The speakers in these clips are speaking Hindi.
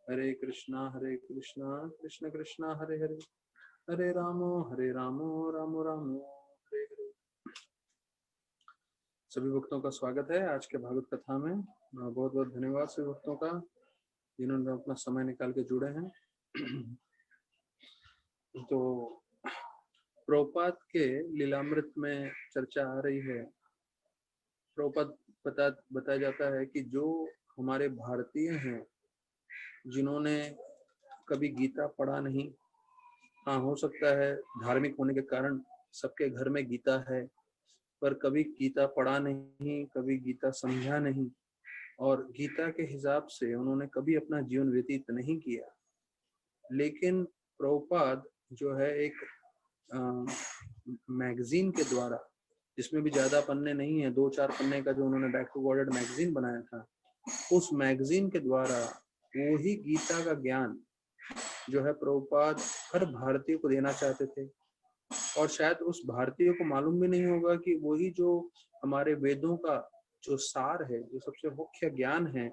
हरे कृष्णा कृष्ण कृष्णा हरे हरे, हरे रामो रामो रामो हरे हरे। सभी भक्तों का स्वागत है आज के भागवत कथा में। बहुत बहुत धन्यवाद सभी भक्तों का जिन्होंने अपना समय निकाल के जुड़े हैं। तो प्रभुपाद के लीलामृत में चर्चा आ रही है। प्रभुपाद बताया जाता है कि जो हमारे भारतीय हैं जिन्होंने कभी गीता पढ़ा नहीं, हाँ हो सकता है धार्मिक होने के कारण सबके घर में गीता है, पर कभी गीता पढ़ा नहीं, कभी गीता समझा नहीं और गीता के हिसाब से उन्होंने कभी अपना जीवन व्यतीत नहीं किया। लेकिन प्रभुपाद जो है एक मैगजीन के द्वारा, जिसमें भी ज्यादा पन्ने नहीं है, 2-4 पन्ने का जो उन्होंने बैक टू गॉडेड मैगजीन बनाया था, उस मैगजीन के द्वारा वो ही गीता का ज्ञान जो है प्रभुपाद हर भारतीय को देना चाहते थे। और शायद उस भारतीय को मालूम भी नहीं होगा कि वही जो हमारे वेदों का जो सार है, जो सबसे मुख्य ज्ञान है,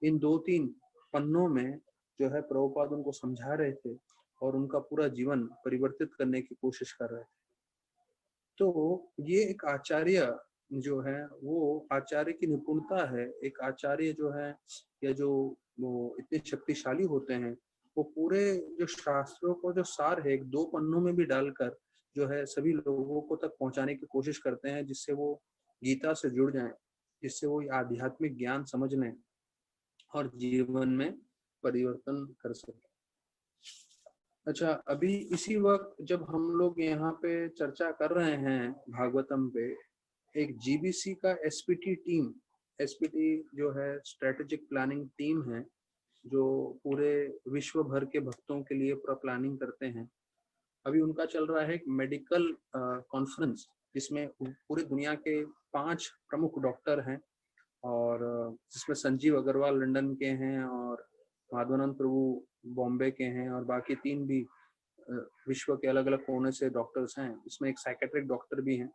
इन 2-3 पन्नों में जो है प्रभुपाद उनको समझा रहे थे और उनका पूरा जीवन परिवर्तित करने की कोशिश कर रहे थे। तो ये एक आचार्य जो है, वो आचार्य की निपुणता है। एक आचार्य जो है या जो वो इतने शक्तिशाली होते हैं, वो पूरे जो शास्त्रों को जो सार है 1-2 पन्नों में भी डालकर जो है सभी लोगों को तक पहुंचाने की कोशिश करते हैं, जिससे वो गीता से जुड़ जाएं, जिससे वो आध्यात्मिक ज्ञान समझ लें और जीवन में परिवर्तन कर सकें। अच्छा, अभी इसी वक्त जब हम लोग यहाँ पे चर्चा कर रहे हैं भागवतम पे, एक जीबीसी का एसपीटी टीम, एसपीटी जो है स्ट्रेटेजिक प्लानिंग टीम है, जो पूरे विश्व भर के भक्तों के लिए पूरा प्लानिंग करते हैं। अभी उनका चल रहा है एक मेडिकल कॉन्फ्रेंस, जिसमें पूरी दुनिया के 5 प्रमुख डॉक्टर हैं और जिसमें संजीव अग्रवाल लंदन के हैं और माधवानंद प्रभु बॉम्बे के हैं और बाकी 3 भी विश्व के अलग अलग कोने से डॉक्टर्स हैं। इसमें एक साइकेट्रिक डॉक्टर भी हैं।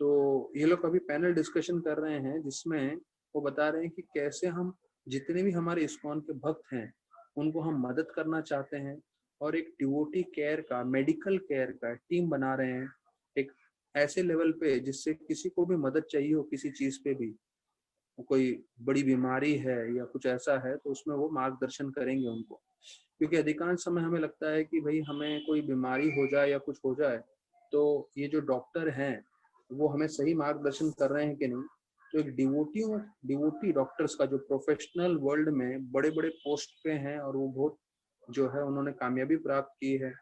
तो ये लोग अभी पैनल डिस्कशन कर रहे हैं, जिसमें वो बता रहे हैं कि कैसे हम जितने भी हमारे इस्कॉन के भक्त हैं उनको हम मदद करना चाहते हैं और एक डिवोटी केयर का, मेडिकल केयर का टीम बना रहे हैं, एक ऐसे लेवल पे जिससे किसी को भी मदद चाहिए हो, किसी चीज पे भी, कोई बड़ी बीमारी है या कुछ ऐसा है, तो उसमें वो मार्गदर्शन करेंगे उनको। क्योंकि अधिकांश समय हमें लगता है कि भाई हमें कोई बीमारी हो जाए या कुछ हो जाए तो ये जो डॉक्टर हैं वो हमें सही मार्गदर्शन कर रहे हैं कि नहीं। तो एक डिवोटी डॉक्टर्स का जो प्रोफेशनल वर्ल्ड में बड़े बड़े पोस्ट पे हैं और वो बहुत जो है उन्होंने कामयाबी प्राप्त की है,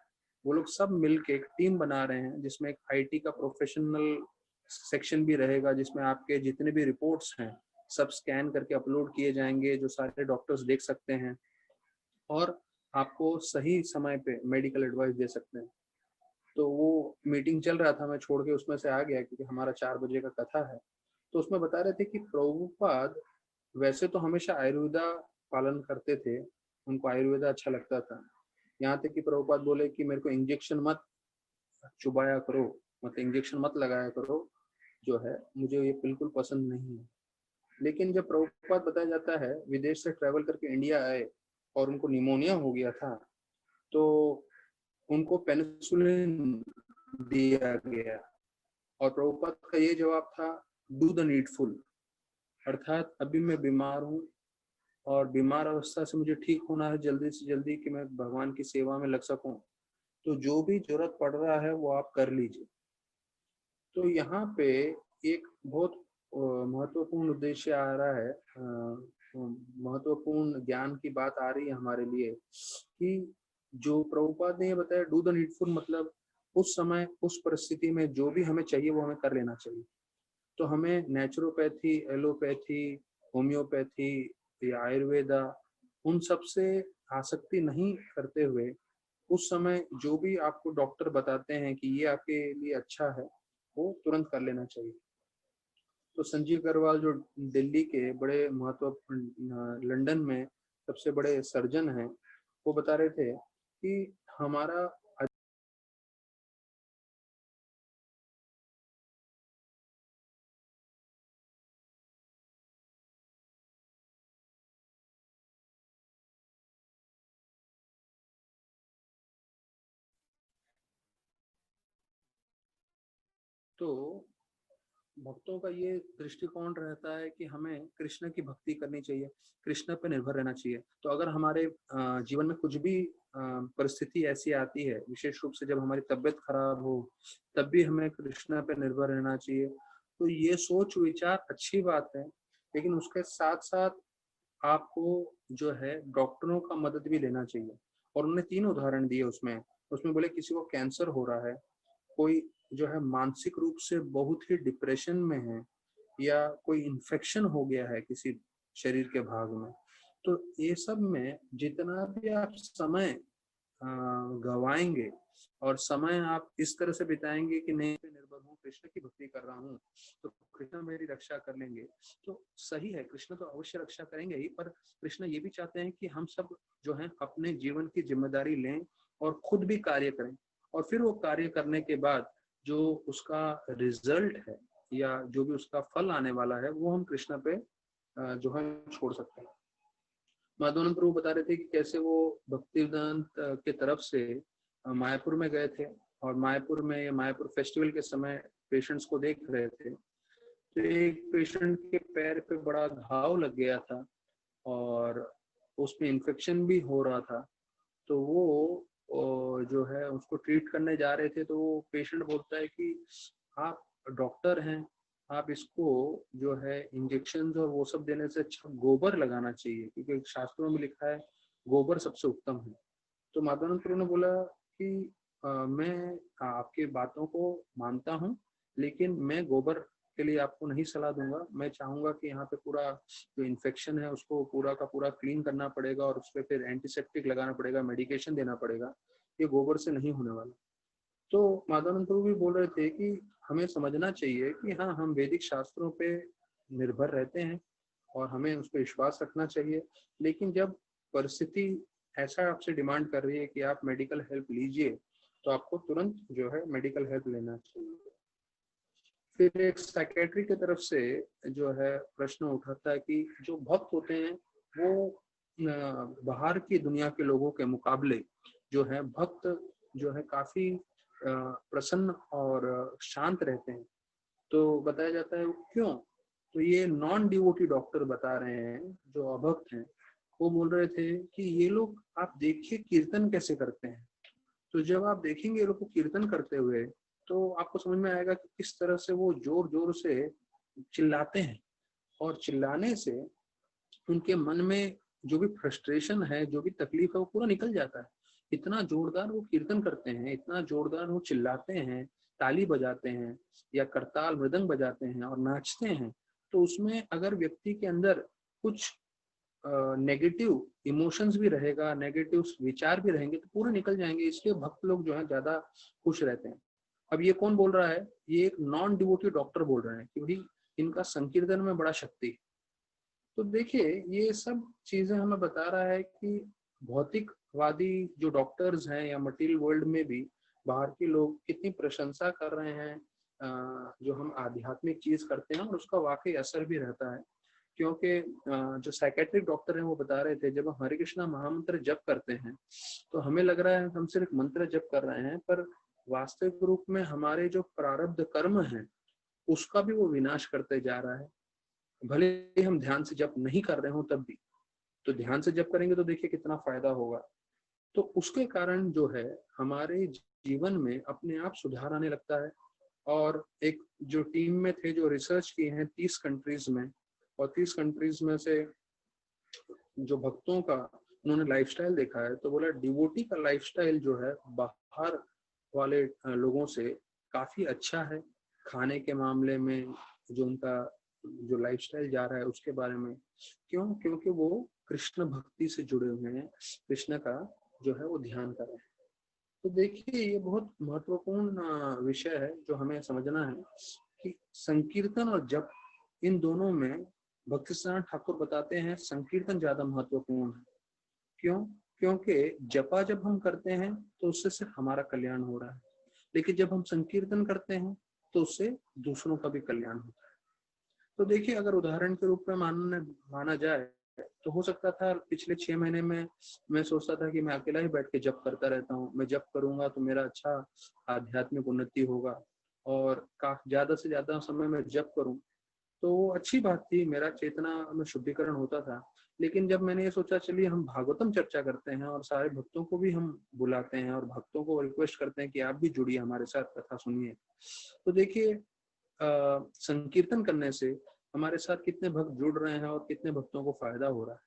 वो लोग सब मिलके एक टीम बना रहे हैं, जिसमें एक आईटी का प्रोफेशनल सेक्शन भी रहेगा, जिसमें आपके जितने भी रिपोर्ट्स हैं सब स्कैन करके अपलोड किए जाएंगे, जो सारे डॉक्टर्स देख सकते हैं और आपको सही समय पे मेडिकल एडवाइस दे सकते हैं। तो वो मीटिंग चल रहा था, मैं छोड़ के उसमें से आ गया क्योंकि हमारा 4 बजे का कथा है। तो उसमें बता रहे थे कि प्रभुपाद वैसे तो हमेशा आयुर्वेदा पालन करते थे, उनको आयुर्वेदा अच्छा लगता था। यहाँ तक कि प्रभुपाद बोले कि मेरे को इंजेक्शन मत चुबाया करो, मतलब इंजेक्शन मत लगाया करो, जो है मुझे ये बिल्कुल पसंद नहीं है। लेकिन जब प्रभुपाद बताया जाता है विदेश से ट्रैवल करके इंडिया आए और उनको निमोनिया हो गया था, तो उनको पेनिसिलिन दिया गया और प्रभुपाद का ये जवाब था, डू द नीडफुल। अर्थात अभी मैं बीमार हूँ और बीमार अवस्था से मुझे ठीक होना है जल्दी से जल्दी कि मैं भगवान की सेवा में लग सकूं, तो जो भी जरूरत पड़ रहा है वो आप कर लीजिए। तो यहाँ पे एक बहुत महत्वपूर्ण उद्देश्य आ रहा है, महत्वपूर्ण ज्ञान की बात आ रही है हमारे लिए कि जो प्रभुपाद ने ये बताया, डू द नीडफुल, मतलब उस समय उस परिस्थिति में जो भी हमें चाहिए वो हमें कर लेना चाहिए। तो हमें नेचुरोपैथी, एलोपैथी, होम्योपैथी या आयुर्वेदा, उन सब से आसक्ति नहीं करते हुए उस समय जो भी आपको डॉक्टर बताते हैं कि ये आपके लिए अच्छा है, वो तुरंत कर लेना चाहिए। तो संजीव अग्रवाल जो दिल्ली के बड़े महत्वपूर्ण, लंदन में सबसे बड़े सर्जन हैं, वो बता रहे थे कि हमारा तो भक्तों का ये दृष्टिकोण रहता है कि हमें कृष्ण की भक्ति करनी चाहिए, कृष्ण पे निर्भर रहना चाहिए। तो अगर हमारे जीवन में कुछ भी परिस्थिति ऐसी आती है, विशेष रूप से जब हमारी तबीयत खराब हो, तब भी हमें कृष्ण पे निर्भर रहना चाहिए। तो ये सोच विचार अच्छी बात है, लेकिन उसके साथ साथ आपको जो है डॉक्टरों का मदद भी लेना चाहिए। और उन्होंने 3 उदाहरण दिए उसमें। उसमें बोले किसी को कैंसर हो रहा है, कोई जो है मानसिक रूप से बहुत ही डिप्रेशन में है, या कोई इन्फेक्शन हो गया है किसी शरीर के भाग में। तो ये सब में जितना भी आप समय गवाएंगे और समय आप इस तरह से बिताएंगे कि नहीं पे निर्भर हूँ, कृष्ण की भक्ति कर रहा हूँ, तो कृष्ण मेरी रक्षा कर लेंगे। तो सही है, कृष्ण तो अवश्य रक्षा करेंगे ही, पर कृष्ण ये भी चाहते हैं कि हम सब जो है अपने जीवन की जिम्मेदारी लें और खुद भी कार्य करें, और फिर वो कार्य करने के बाद जो उसका रिजल्ट है या जो भी उसका फल आने वाला है, वो हम कृष्ण पे जो है छोड़ सकते हैं। माधवानंद प्रभु बता रहे थे कि कैसे वो भक्तिवेदांत के तरफ से मायापुर में गए थे, और मायापुर में मायापुर फेस्टिवल के समय पेशेंट्स को देख रहे थे। तो एक पेशेंट के पैर पे बड़ा घाव लग गया था और उसमें इन्फेक्शन भी हो रहा था। तो वो जो है उसको ट्रीट करने जा रहे थे, तो वो पेशेंट बोलता है कि आप डॉक्टर हैं, आप इसको जो है इंजेक्शन और वो सब देने से अच्छा गोबर लगाना चाहिए, क्योंकि शास्त्रों में लिखा है गोबर सबसे उत्तम है। तो माधवानंद प्रभु ने बोला कि मैं आपकी बातों को मानता हूँ, लेकिन मैं गोबर के लिए आपको नहीं सलाह दूंगा। मैं चाहूंगा कि यहाँ पे पूरा जो इन्फेक्शन है उसको पूरा का पूरा क्लीन करना पड़ेगा, और उस पर फिर एंटीसेप्टिक लगाना पड़ेगा, मेडिकेशन देना पड़ेगा। ये गोबर से नहीं होने वाला। तो माधवानंद प्रभु भी बोल रहे थे कि हमें समझना चाहिए कि हाँ, हम वैदिक शास्त्रों पे निर्भर रहते हैं और हमें उस पर विश्वास रखना चाहिए, लेकिन जब परिस्थिति ऐसा आपसे डिमांड कर रही है कि आप मेडिकल हेल्प लीजिए, तो आपको तुरंत जो है मेडिकल हेल्प लेना चाहिए। फिर एक साइकेट्री की तरफ से जो है प्रश्न उठाता है कि जो भक्त होते हैं वो बाहर की दुनिया के लोगों के मुकाबले जो है भक्त जो है काफी प्रसन्न और शांत रहते हैं। तो बताया जाता है क्यों। तो ये नॉन डिवोटी डॉक्टर बता रहे हैं, जो अभक्त हैं, वो बोल रहे थे कि ये लोग आप देखिए कीर्तन कैसे करते हैं। तो जब आप देखेंगे ये लोग को कीर्तन करते हुए, तो आपको समझ में आएगा कि किस तरह से वो जोर जोर से चिल्लाते हैं, और चिल्लाने से उनके मन में जो भी फ्रस्ट्रेशन है, जो भी तकलीफ है, वो पूरा निकल जाता है। इतना जोरदार वो कीर्तन करते हैं, इतना जोरदार वो चिल्लाते हैं, ताली बजाते हैं या करताल मृदंग बजाते हैं और नाचते हैं। तो उसमें अगर व्यक्ति के अंदर कुछ नेगेटिव इमोशंस भी रहेगा, नेगेटिव विचार भी रहेंगे, तो पूरे निकल जाएंगे। इसलिए भक्त लोग जो है ज्यादा खुश रहते हैं। अब ये कौन बोल रहा है? ये एक नॉन डिवोटी डॉक्टर बोल रहे हैं कि भाई इनका संकीर्तन में बड़ा शक्ति है। तो देखिए ये सब चीजें हमें बता रहा है कि भौतिकवादी जो डॉक्टर्स हैं या मटेरियल वर्ल्ड में भी बाहर के लोग कितनी प्रशंसा कर रहे हैं जो हम आध्यात्मिक चीज करते हैं, और उसका वाकई असर भी रहता है। क्योंकि जो साइकेट्रिक डॉक्टर हैं वो बता रहे थे, जब हम हरे कृष्णा महामंत्र जप करते हैं तो हमें लग रहा है हम सिर्फ मंत्र जप कर रहे हैं, पर वास्तविक रूप में हमारे जो प्रारब्ध कर्म है उसका भी वो विनाश करते जा रहा है। भले ही हम ध्यान से जप नहीं कर रहे हो तब भी, तो ध्यान से जप करेंगे तो देखिए कितना फायदा होगा। तो उसके कारण जो है हमारे जीवन में अपने आप सुधार आने लगता है। और एक जो टीम में थे जो रिसर्च किए हैं 30 कंट्रीज में, और 30 कंट्रीज में से जो भक्तों का उन्होंने लाइफस्टाइल देखा है, तो बोला डिवोटी का लाइफस्टाइल जो है बाहर वाले लोगों से काफी अच्छा है। खाने के मामले में जो उनका जो लाइफस्टाइल जा रहा है उसके बारे में, क्यों? क्योंकि वो कृष्ण भक्ति से जुड़े हुए हैं, कृष्ण का जो है वो ध्यान कर रहे हैं। तो देखिए ये बहुत महत्वपूर्ण विषय है जो हमें समझना है कि संकीर्तन और जप, इन दोनों में भक्तिसिद्धांत ठाकुर बताते हैं संकीर्तन ज्यादा महत्वपूर्ण है। क्यों? क्योंकि जपा जब हम करते हैं तो उससे सिर्फ हमारा कल्याण हो रहा है, लेकिन जब हम संकीर्तन करते हैं तो उससे दूसरों का भी कल्याण होता है। तो देखिए अगर उदाहरण के रूप में माना जाए, तो हो सकता था पिछले 6 महीने में मैं सोचता था कि मैं अकेला ही बैठ के जप करता रहता हूँ, मैं जप करूंगा तो मेरा अच्छा आध्यात्मिक उन्नति होगा। और ज्यादा से ज्यादा समय में जप करूं, तो वो अच्छी बात थी, मेरा चेतना में शुद्धिकरण होता था। लेकिन जब मैंने ये सोचा चलिए हम भागवतम चर्चा करते हैं और सारे भक्तों को भी हम बुलाते हैं और भक्तों को रिक्वेस्ट करते हैं कि आप भी जुड़िए हमारे साथ, कथा सुनिए, तो देखिए संकीर्तन करने से हमारे साथ कितने भक्त जुड़ रहे हैं और कितने भक्तों को फायदा हो रहा है।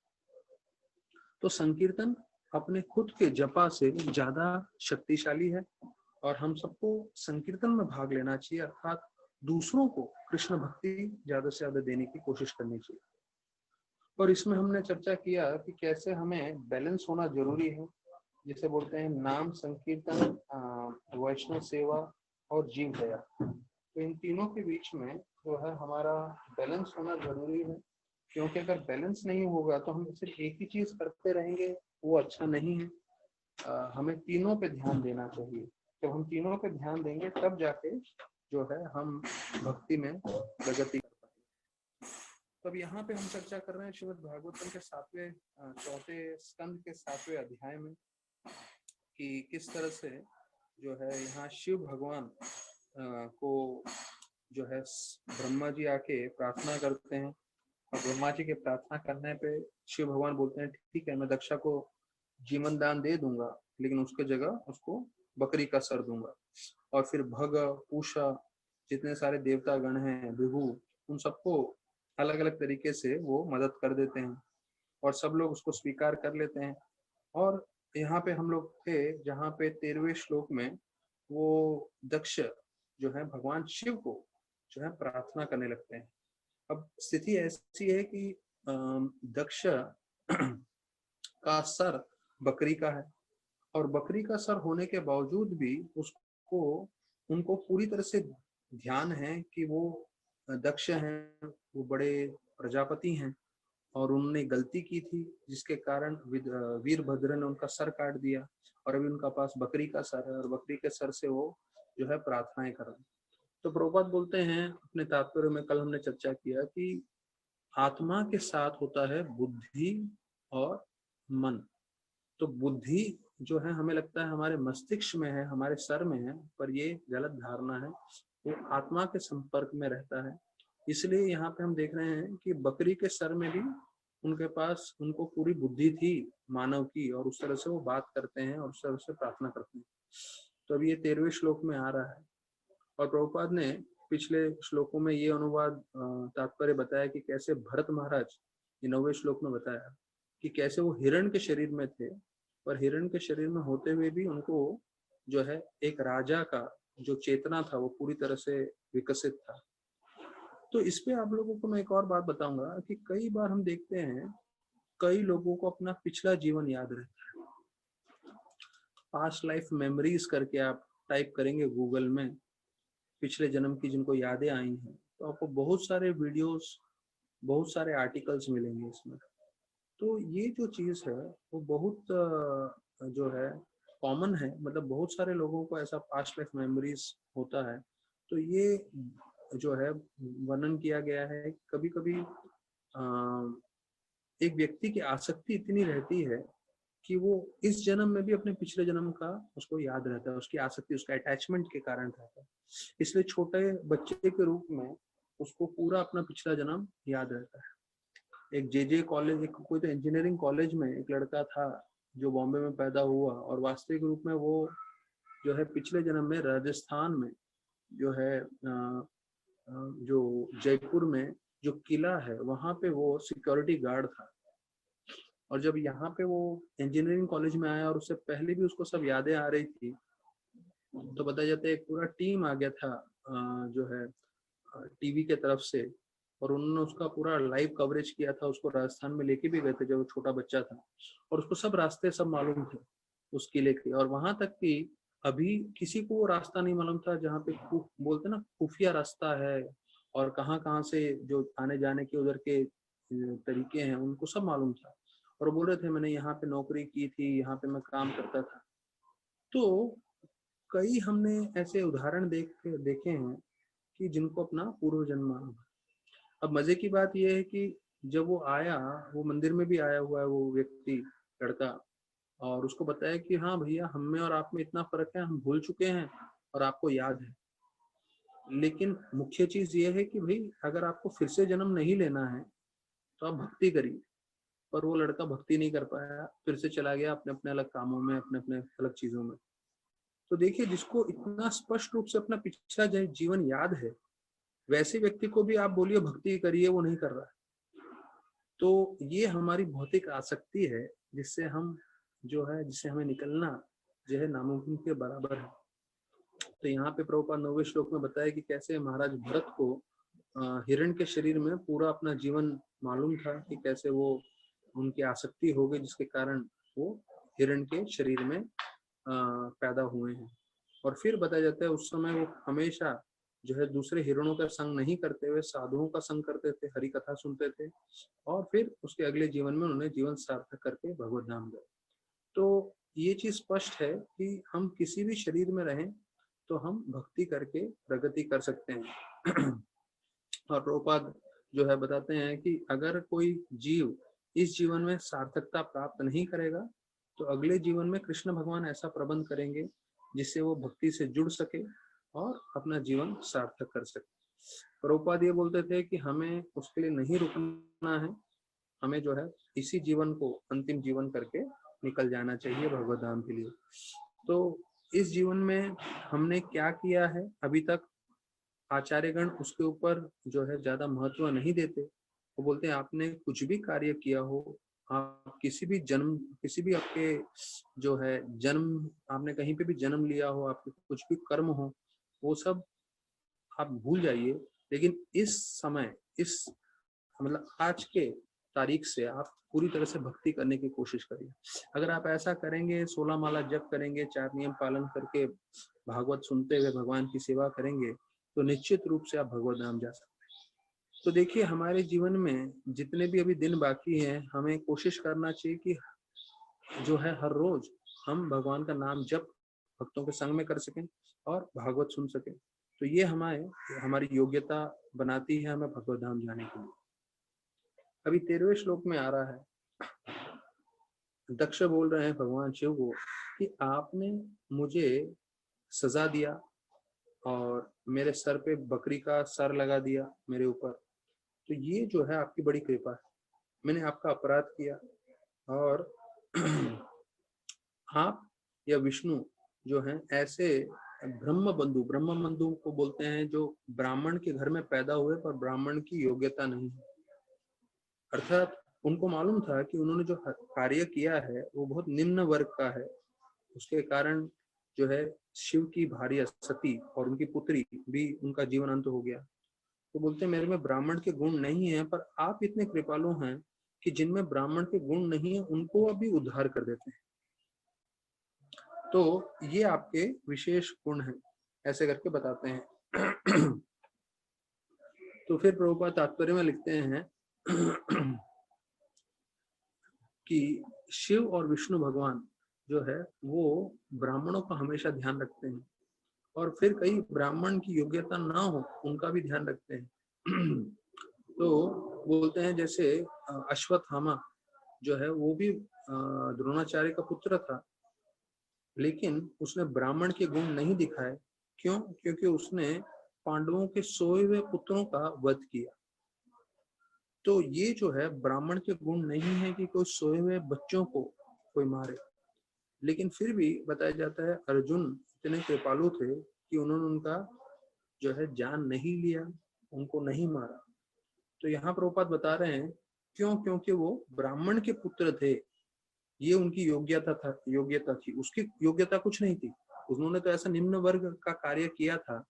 तो संकीर्तन अपने खुद के जपा से ज्यादा शक्तिशाली है और हम सबको संकीर्तन में भाग लेना चाहिए, अर्थात दूसरों को कृष्ण भक्ति ज्यादा से ज्यादा देने की कोशिश करनी चाहिए। और इसमें हमने चर्चा किया कि कैसे हमें बैलेंस होना जरूरी है, जिसे बोलते हैं नाम संकीर्तन, वैष्णव सेवा और जीव दया। तो इन तीनों के बीच में जो है हमारा बैलेंस होना जरूरी है, क्योंकि अगर बैलेंस नहीं होगा तो हम सिर्फ एक ही चीज करते रहेंगे, वो अच्छा नहीं है। हमें तीनों पे ध्यान देना चाहिए। जब हम तीनों पे ध्यान देंगे तब जाके जो है हम भक्ति में प्रगति कर पाएंगे। तो अब यहाँ पे हम चर्चा कर रहे हैं श्रीमद् भागवतम के चौथे स्कंद के 7वें अध्याय में, कि किस तरह से जो है यहाँ शिव भगवान को जो है ब्रह्मा जी आके प्रार्थना करते हैं, और ब्रह्मा जी के प्रार्थना करने पे शिव भगवान बोलते हैं ठीक है, मैं दक्षा को जीवन दान दे दूंगा, लेकिन उसके जगह उसको बकरी का सर दूंगा। और फिर भग, पूषा, जितने सारे देवता गण हैं, विभु, उन सबको अलग अलग तरीके से वो मदद कर देते हैं और सब लोग उसको स्वीकार कर लेते हैं। और यहाँ पे हम लोग थे जहाँ पे 13वें श्लोक में वो दक्ष जो है भगवान शिव को जो है प्रार्थना करने लगते हैं। अब स्थिति ऐसी है कि दक्ष का सर बकरी का है, और बकरी का सर होने के बावजूद भी उसको उनको पूरी तरह से ध्यान है कि वो दक्ष हैं, वो बड़े प्रजापति हैं और उन्होंने गलती की थी जिसके कारण वीरभद्र ने उनका सर काट दिया, और अभी उनका पास बकरी का सर है और बकरी के सर से वो जो है प्रार्थनाएं कर रहे हैं। तो प्रभुपाद बोलते हैं अपने तात्पर्य में, कल हमने चर्चा किया कि आत्मा के साथ होता है बुद्धि और मन। तो बुद्धि जो है हमें लगता है हमारे मस्तिष्क में है, हमारे सर में है, पर ये गलत धारणा है, वो आत्मा के संपर्क में रहता है। इसलिए यहाँ पे हम देख रहे हैं कि बकरी के सर में भी उनके पास उनको पूरी बुद्धि थी मानव की, और उस तरह से वो बात करते हैं और उस तरह से प्रार्थना करते हैं। तो अभी ये 13वें श्लोक में आ रहा है, और प्रभुपाद ने पिछले श्लोकों में ये अनुवाद तात्पर्य बताया कि कैसे भरत महाराज ये 9वें श्लोक में बताया कि कैसे वो हिरण के शरीर में थे, पर हिरण के शरीर में होते हुए भी उनको जो है एक राजा का जो चेतना था वो पूरी तरह से विकसित था। तो इस पे आप लोगों को मैं एक और बात बताऊंगा कि कई बार हम देखते हैं कई लोगों को अपना पिछला जीवन याद रहता है। पास्ट लाइफ मेमोरीज करके आप टाइप करेंगे गूगल में पिछले जन्म की जिनको यादें आई हैं, तो आपको बहुत सारे वीडियोस, बहुत सारे आर्टिकल्स मिलेंगे इसमें। तो ये जो चीज है वो बहुत जो है कॉमन है, मतलब बहुत सारे लोगों को ऐसा पास्ट लाइफ मेमोरीज होता है। तो ये जो है वर्णन किया गया है, कभी कभी एक व्यक्ति की आसक्ति इतनी रहती है कि वो इस जन्म में भी अपने पिछले जन्म का उसको याद रहता है, उसकी आसक्ति, उसका अटैचमेंट के कारण रहता है। इसलिए छोटे बच्चे के रूप में उसको पूरा अपना पिछला जन्म याद रहता है। एक जे कॉलेज, एक कोई तो इंजीनियरिंग कॉलेज में एक लड़का था जो बॉम्बे में पैदा हुआ, और वास्तविक रूप में वो जो है पिछले जन्म में राजस्थान में जो है जो जयपुर में जो किला है वहां पे वो सिक्योरिटी गार्ड था। और जब यहाँ पे वो इंजीनियरिंग कॉलेज में आया और उससे पहले भी उसको सब यादें आ रही थी, तो बताया जाता है एक पूरा टीम आ गया था जो है टीवी के तरफ से, और उन्होंने उसका पूरा लाइव कवरेज किया था। उसको राजस्थान में लेके भी गए थे जब वो छोटा बच्चा था, और उसको सब रास्ते सब मालूम थे उस किले के। और वहां तक कि अभी किसी को वो रास्ता नहीं मालूम था जहाँ पे बोलते ना खुफिया रास्ता है, और कहाँ कहाँ से जो आने जाने के उधर के तरीके हैं उनको सब मालूम था। और बोल रहे थे मैंने यहाँ पे नौकरी की थी, यहाँ पे मैं काम करता था। तो कई हमने ऐसे उदाहरण देखे हैं कि जिनको अपना पूर्व जन्म मालूम है। अब मजे की बात यह है कि जब वो आया, वो मंदिर में भी आया हुआ है वो व्यक्ति, लड़का, और उसको बताया कि हाँ भैया हम में और आप में इतना फर्क है, हम भूल चुके हैं और आपको याद है। लेकिन मुख्य चीज ये है कि भाई अगर आपको फिर से जन्म नहीं लेना है तो आप भक्ति करिए। पर वो लड़का भक्ति नहीं कर पाया, फिर से चला गया अपने अपने अलग कामों में, अपने अपने अलग चीजों में। तो देखिए, जिसको इतना स्पष्ट रूप से अपना पिछला जीवन याद है, वैसे व्यक्ति को भी आप बोलिए भक्ति करिए, वो नहीं कर रहा है। तो ये हमारी भौतिक आसक्ति है, जिससे हम जो है, जिससे हमें निकलना जो है नामुमकिन के बराबर है। तो यहाँ पे प्रभुपाद 9वें श्लोक में बताया कि कैसे महाराज भरत को हिरण के शरीर में पूरा अपना जीवन मालूम था कि कैसे वो उनकी आसक्ति हो गई, जिसके कारण वो हिरण के शरीर में पैदा हुए हैं। और फिर बताया जाता है उस समय वो हमेशा जो है दूसरे हिरणों का संग नहीं करते हुए साधुओं का संग करते थे, हरि कथा सुनते थे, और फिर उसके अगले जीवन में उन्होंने जीवन सार्थक करके भगवत धाम गए। तो ये चीज स्पष्ट है कि हम किसी भी शरीर में रहें तो हम भक्ति करके प्रगति कर सकते हैं। और प्रभुपाद जो है बताते हैं कि अगर कोई जीव इस जीवन में सार्थकता प्राप्त नहीं करेगा तो अगले जीवन में कृष्ण भगवान ऐसा प्रबंध करेंगे जिससे वो भक्ति से जुड़ सके और अपना जीवन सार्थक कर सके। प्रभुपाद ये बोलते थे कि हमें उसके लिए नहीं रुकना है, हमें जो है इसी जीवन को अंतिम जीवन करके निकल जाना चाहिए भगवत धाम के लिए। तो इस जीवन में हमने क्या किया है अभी तक, आचार्यगण उसके ऊपर जो है ज्यादा महत्व नहीं देते। वो बोलते हैं आपने कुछ भी कार्य किया हो, आप किसी भी आपके जो है जन्म, आपने कहीं पे भी जन्म लिया हो, आपके कुछ भी कर्म हो, वो सब आप भूल जाइए। लेकिन इस समय, इस मतलब आज के तारीख से आप पूरी तरह से भक्ति करने की कोशिश करिए। अगर आप ऐसा करेंगे, 16 माला जप करेंगे, 4 नियम पालन करके भागवत सुनते हुए भगवान की सेवा करेंगे, तो निश्चित रूप से आप भगवत धाम जा सकते हैं। तो देखिए, हमारे जीवन में जितने भी अभी दिन बाकी हैं, हमें कोशिश करना चाहिए कि जो है हर रोज हम भगवान का नाम जप भक्तों के संग में कर सकें और भागवत सुन सकें। तो ये हमारी योग्यता बनाती है हमें भगवत धाम जाने के लिए। अभी 13वें श्लोक में आ रहा है, दक्ष बोल रहे हैं भगवान शिव को कि आपने मुझे सजा दिया और मेरे सर पे बकरी का सर लगा दिया मेरे ऊपर, तो ये जो है आपकी बड़ी कृपा है। मैंने आपका अपराध किया और आप या विष्णु जो हैं ऐसे ब्रह्म बंधु को बोलते हैं जो ब्राह्मण के घर में पैदा हुए पर ब्राह्मण की योग्यता नहीं है। अर्थात उनको मालूम था कि उन्होंने जो कार्य किया है वो बहुत निम्न वर्ग का है, उसके कारण जो है शिव की भार्या सती और उनकी पुत्री भी उनका जीवन अंत हो गया। तो बोलते हैं मेरे में ब्राह्मण के गुण नहीं है, पर आप इतने कृपालु हैं कि जिनमें ब्राह्मण के गुण नहीं है उनको अभी उद्धार कर देते हैं। तो ये आपके विशेष गुण हैं, ऐसे करके बताते हैं। तो फिर प्रभुपाद तात्पर्य में लिखते हैं कि शिव और विष्णु भगवान जो है वो ब्राह्मणों का हमेशा ध्यान रखते हैं, और फिर कई ब्राह्मण की योग्यता ना हो उनका भी ध्यान रखते हैं। तो बोलते हैं जैसे अश्वत्थामा जो है वो भी द्रोणाचार्य का पुत्र था, लेकिन उसने ब्राह्मण के गुण नहीं दिखाए। क्यों? क्योंकि उसने पांडवों के सोए हुए पुत्रों का वध किया। तो ये जो है ब्राह्मण के गुण नहीं है कि कोई सोए हुए बच्चों को कोई मारे, लेकिन फिर भी बताया जाता है अर्जुन इतने कृपालु थे कि उन्होंने उनका जो है जान नहीं लिया, उनको नहीं मारा। तो यहाँ प्रभुपाद बता रहे हैं क्यों? क्योंकि वो ब्राह्मण के पुत्र थे, ये उनकी योग्यता थी, उसकी योग्यता कुछ नहीं थी। उन्होंने तो ऐसा निम्न वर्ग का कार्य किया था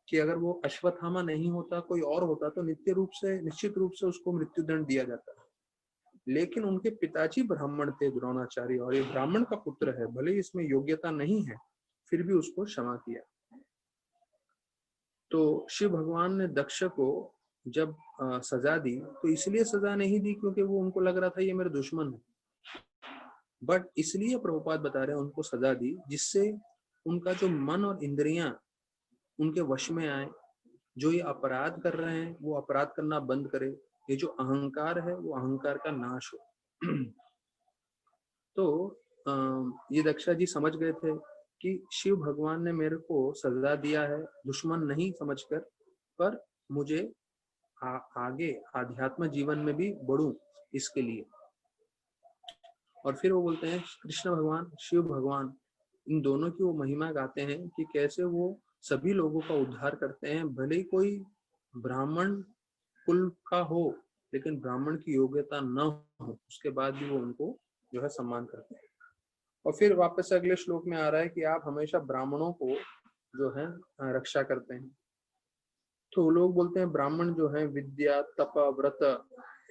कि अगर वो अश्वत्थामा नहीं होता, कोई और होता, तो निश्चित रूप से उसको मृत्युदंड दिया जाता। लेकिन उनके पिताजी ब्राह्मण थे द्रोणाचार्य, और ये ब्राह्मण का पुत्र है, भले ही इसमें योग्यता नहीं है, फिर भी उसको क्षमा किया। तो शिव भगवान ने दक्ष को जब सजा दी तो इसलिए सजा नहीं दी क्योंकि वो उनको लग रहा था ये मेरे दुश्मन है, बट इसलिए प्रभुपाद बता रहे हैं उनको सजा दी जिससे उनका जो मन और इंद्रियां उनके वश में आए। जो ये अपराध कर रहे हैं वो अपराध करना बंद करे, ये जो अहंकार है वो अहंकार का नाश हो। तो ये दक्षा जी समझ गए थे कि शिव भगवान ने मेरे को सजा दिया है दुश्मन नहीं समझकर, पर मुझे आगे आध्यात्म जीवन में भी बढ़ूं इसके लिए। और फिर वो बोलते हैं कृष्ण भगवान, शिव भगवान, इन दोनों की वो महिमा गाते हैं कि कैसे वो सभी लोगों का उद्धार करते हैं, भले ही कोई ब्राह्मण कुल का हो लेकिन ब्राह्मण की योग्यता न हो, उसके बाद भी वो उनको जो है सम्मान करते हैं। और फिर वापस अगले श्लोक में आ रहा है कि आप हमेशा ब्राह्मणों को जो है रक्षा करते हैं। तो लोग बोलते हैं ब्राह्मण जो है विद्या, तप, व्रत,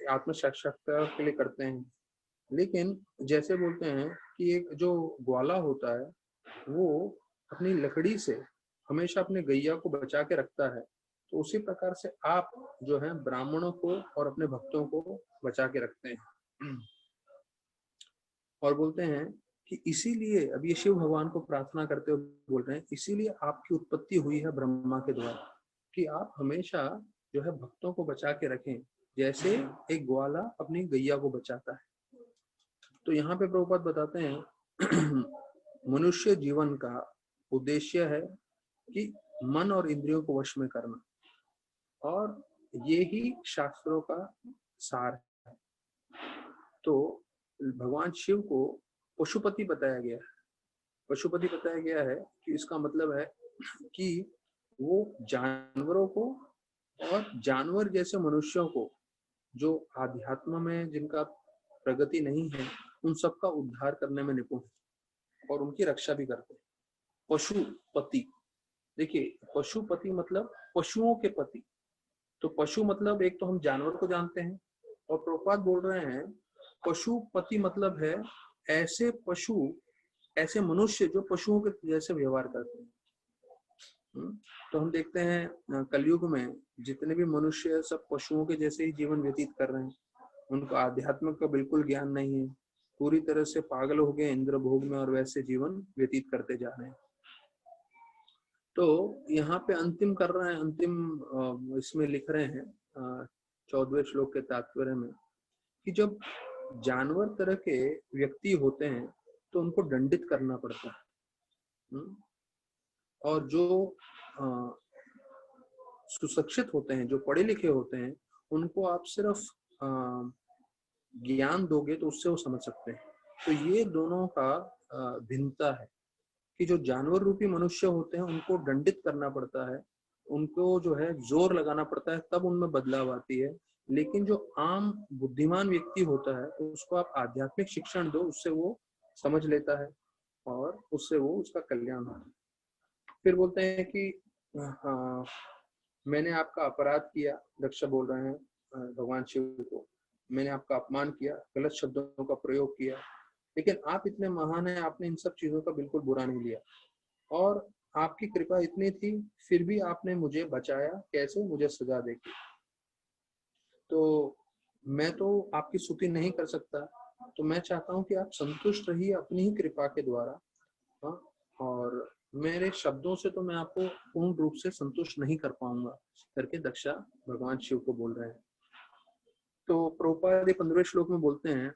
आत्म साक्षात्कार के लिए करते हैं, लेकिन जैसे बोलते हैं कि एक जो ग्वाला होता है वो अपनी लकड़ी से हमेशा अपने गैया को बचा के रखता है, तो उसी प्रकार से आप जो है ब्राह्मणों को और अपने भक्तों को बचा के रखते हैं। और बोलते हैं कि इसीलिए अब ये शिव भगवान को प्रार्थना करते हुए बोल रहे हैं, इसीलिए आपकी उत्पत्ति हुई है ब्रह्मा के द्वारा, कि आप हमेशा जो है भक्तों को बचा के रखें, जैसे एक ग्वाला अपनी गैया को बचाता है। तो यहाँ पे प्रभुपाद बताते हैं मनुष्य जीवन का उद्देश्य है कि मन और इंद्रियों को वश में करना, और ये ही शास्त्रों का सार है। तो भगवान शिव को पशुपति बताया गया है। पशुपति बताया गया है कि इसका मतलब है कि वो जानवरों को और जानवर जैसे मनुष्यों को जो आध्यात्म में जिनका प्रगति नहीं है उन सबका उद्धार करने में निपुण है और उनकी रक्षा भी करते हैं। पशुपति, देखिए पशुपति मतलब पशुओं के पति। तो पशु मतलब एक तो हम जानवर को जानते हैं, और प्रभुपाद बोल रहे हैं पशुपति मतलब है ऐसे पशु, ऐसे मनुष्य जो पशुओं के जैसे व्यवहार करते हैं। तो हम देखते हैं कलयुग में जितने भी मनुष्य सब पशुओं के जैसे ही जीवन व्यतीत कर रहे हैं, उनको आध्यात्म का बिल्कुल ज्ञान नहीं है, पूरी तरह से पागल हो गए इंद्र भोग में और वैसे जीवन व्यतीत करते जा रहे हैं। तो यहाँ पे अंतिम कर रहे हैं, अंतिम इसमें लिख रहे हैं 14वें श्लोक के तात्पर्य में कि जब जानवर तरह के व्यक्ति होते हैं तो उनको दंडित करना पड़ता है, और जो सुशिक्षित होते हैं, जो पढ़े लिखे होते हैं, उनको आप सिर्फ ज्ञान दोगे तो उससे वो समझ सकते हैं। तो ये दोनों का भिन्नता है कि जो जानवर रूपी मनुष्य होते हैं उनको दंडित करना पड़ता है, उनको जो है जोर लगाना पड़ता है, तब उनमें बदलाव आती है। लेकिन जो आम बुद्धिमान व्यक्ति होता है उसको आप आध्यात्मिक शिक्षण दो, उससे वो समझ लेता है और उससे वो उसका कल्याण होता है। फिर बोलते हैं कि हाँ, मैंने आपका अपराध किया, दक्ष बोल रहे हैं भगवान शिव को, मैंने आपका अपमान किया, गलत शब्दों का प्रयोग किया, लेकिन आप इतने महान हैं, आपने इन सब चीजों का बिल्कुल बुरा नहीं लिया, और आपकी कृपा इतनी थी फिर भी आपने मुझे बचाया, कैसे? मुझे सजा देके। तो मैं तो आपकी स्तुति नहीं कर सकता, तो मैं चाहता हूँ कि आप संतुष्ट रहिए अपनी ही कृपा के द्वारा। हाँ, और मेरे शब्दों से तो मैं आपको पूर्ण रूप से संतुष्ट नहीं कर पाऊंगा करके दक्षा भगवान शिव को बोल रहे हैं। तो प्रभुपाद 15वें श्लोक में बोलते हैं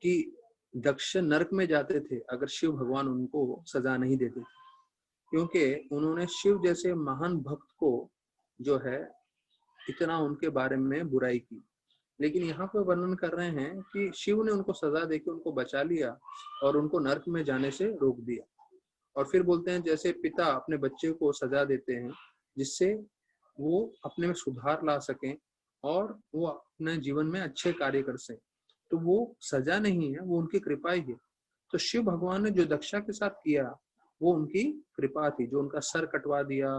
कि दक्ष नरक में जाते थे अगर शिव भगवान उनको सजा नहीं देते थे, क्योंकि उन्होंने शिव जैसे महान भक्त को जो है इतना उनके बारे में बुराई की। लेकिन यहाँ पे वर्णन कर रहे हैं कि शिव ने उनको सजा देके उनको बचा लिया और उनको नरक में जाने से रोक दिया। और फिर बोलते हैं जैसे पिता अपने बच्चे को सजा देते हैं जिससे वो अपने में सुधार ला सकें और वो अपने जीवन में अच्छे कार्य कर सकें, तो वो सजा नहीं है, वो उनकी कृपा ही है। तो शिव भगवान ने जो दक्षा के साथ किया वो उनकी कृपा थी, जो उनका सर कटवा दिया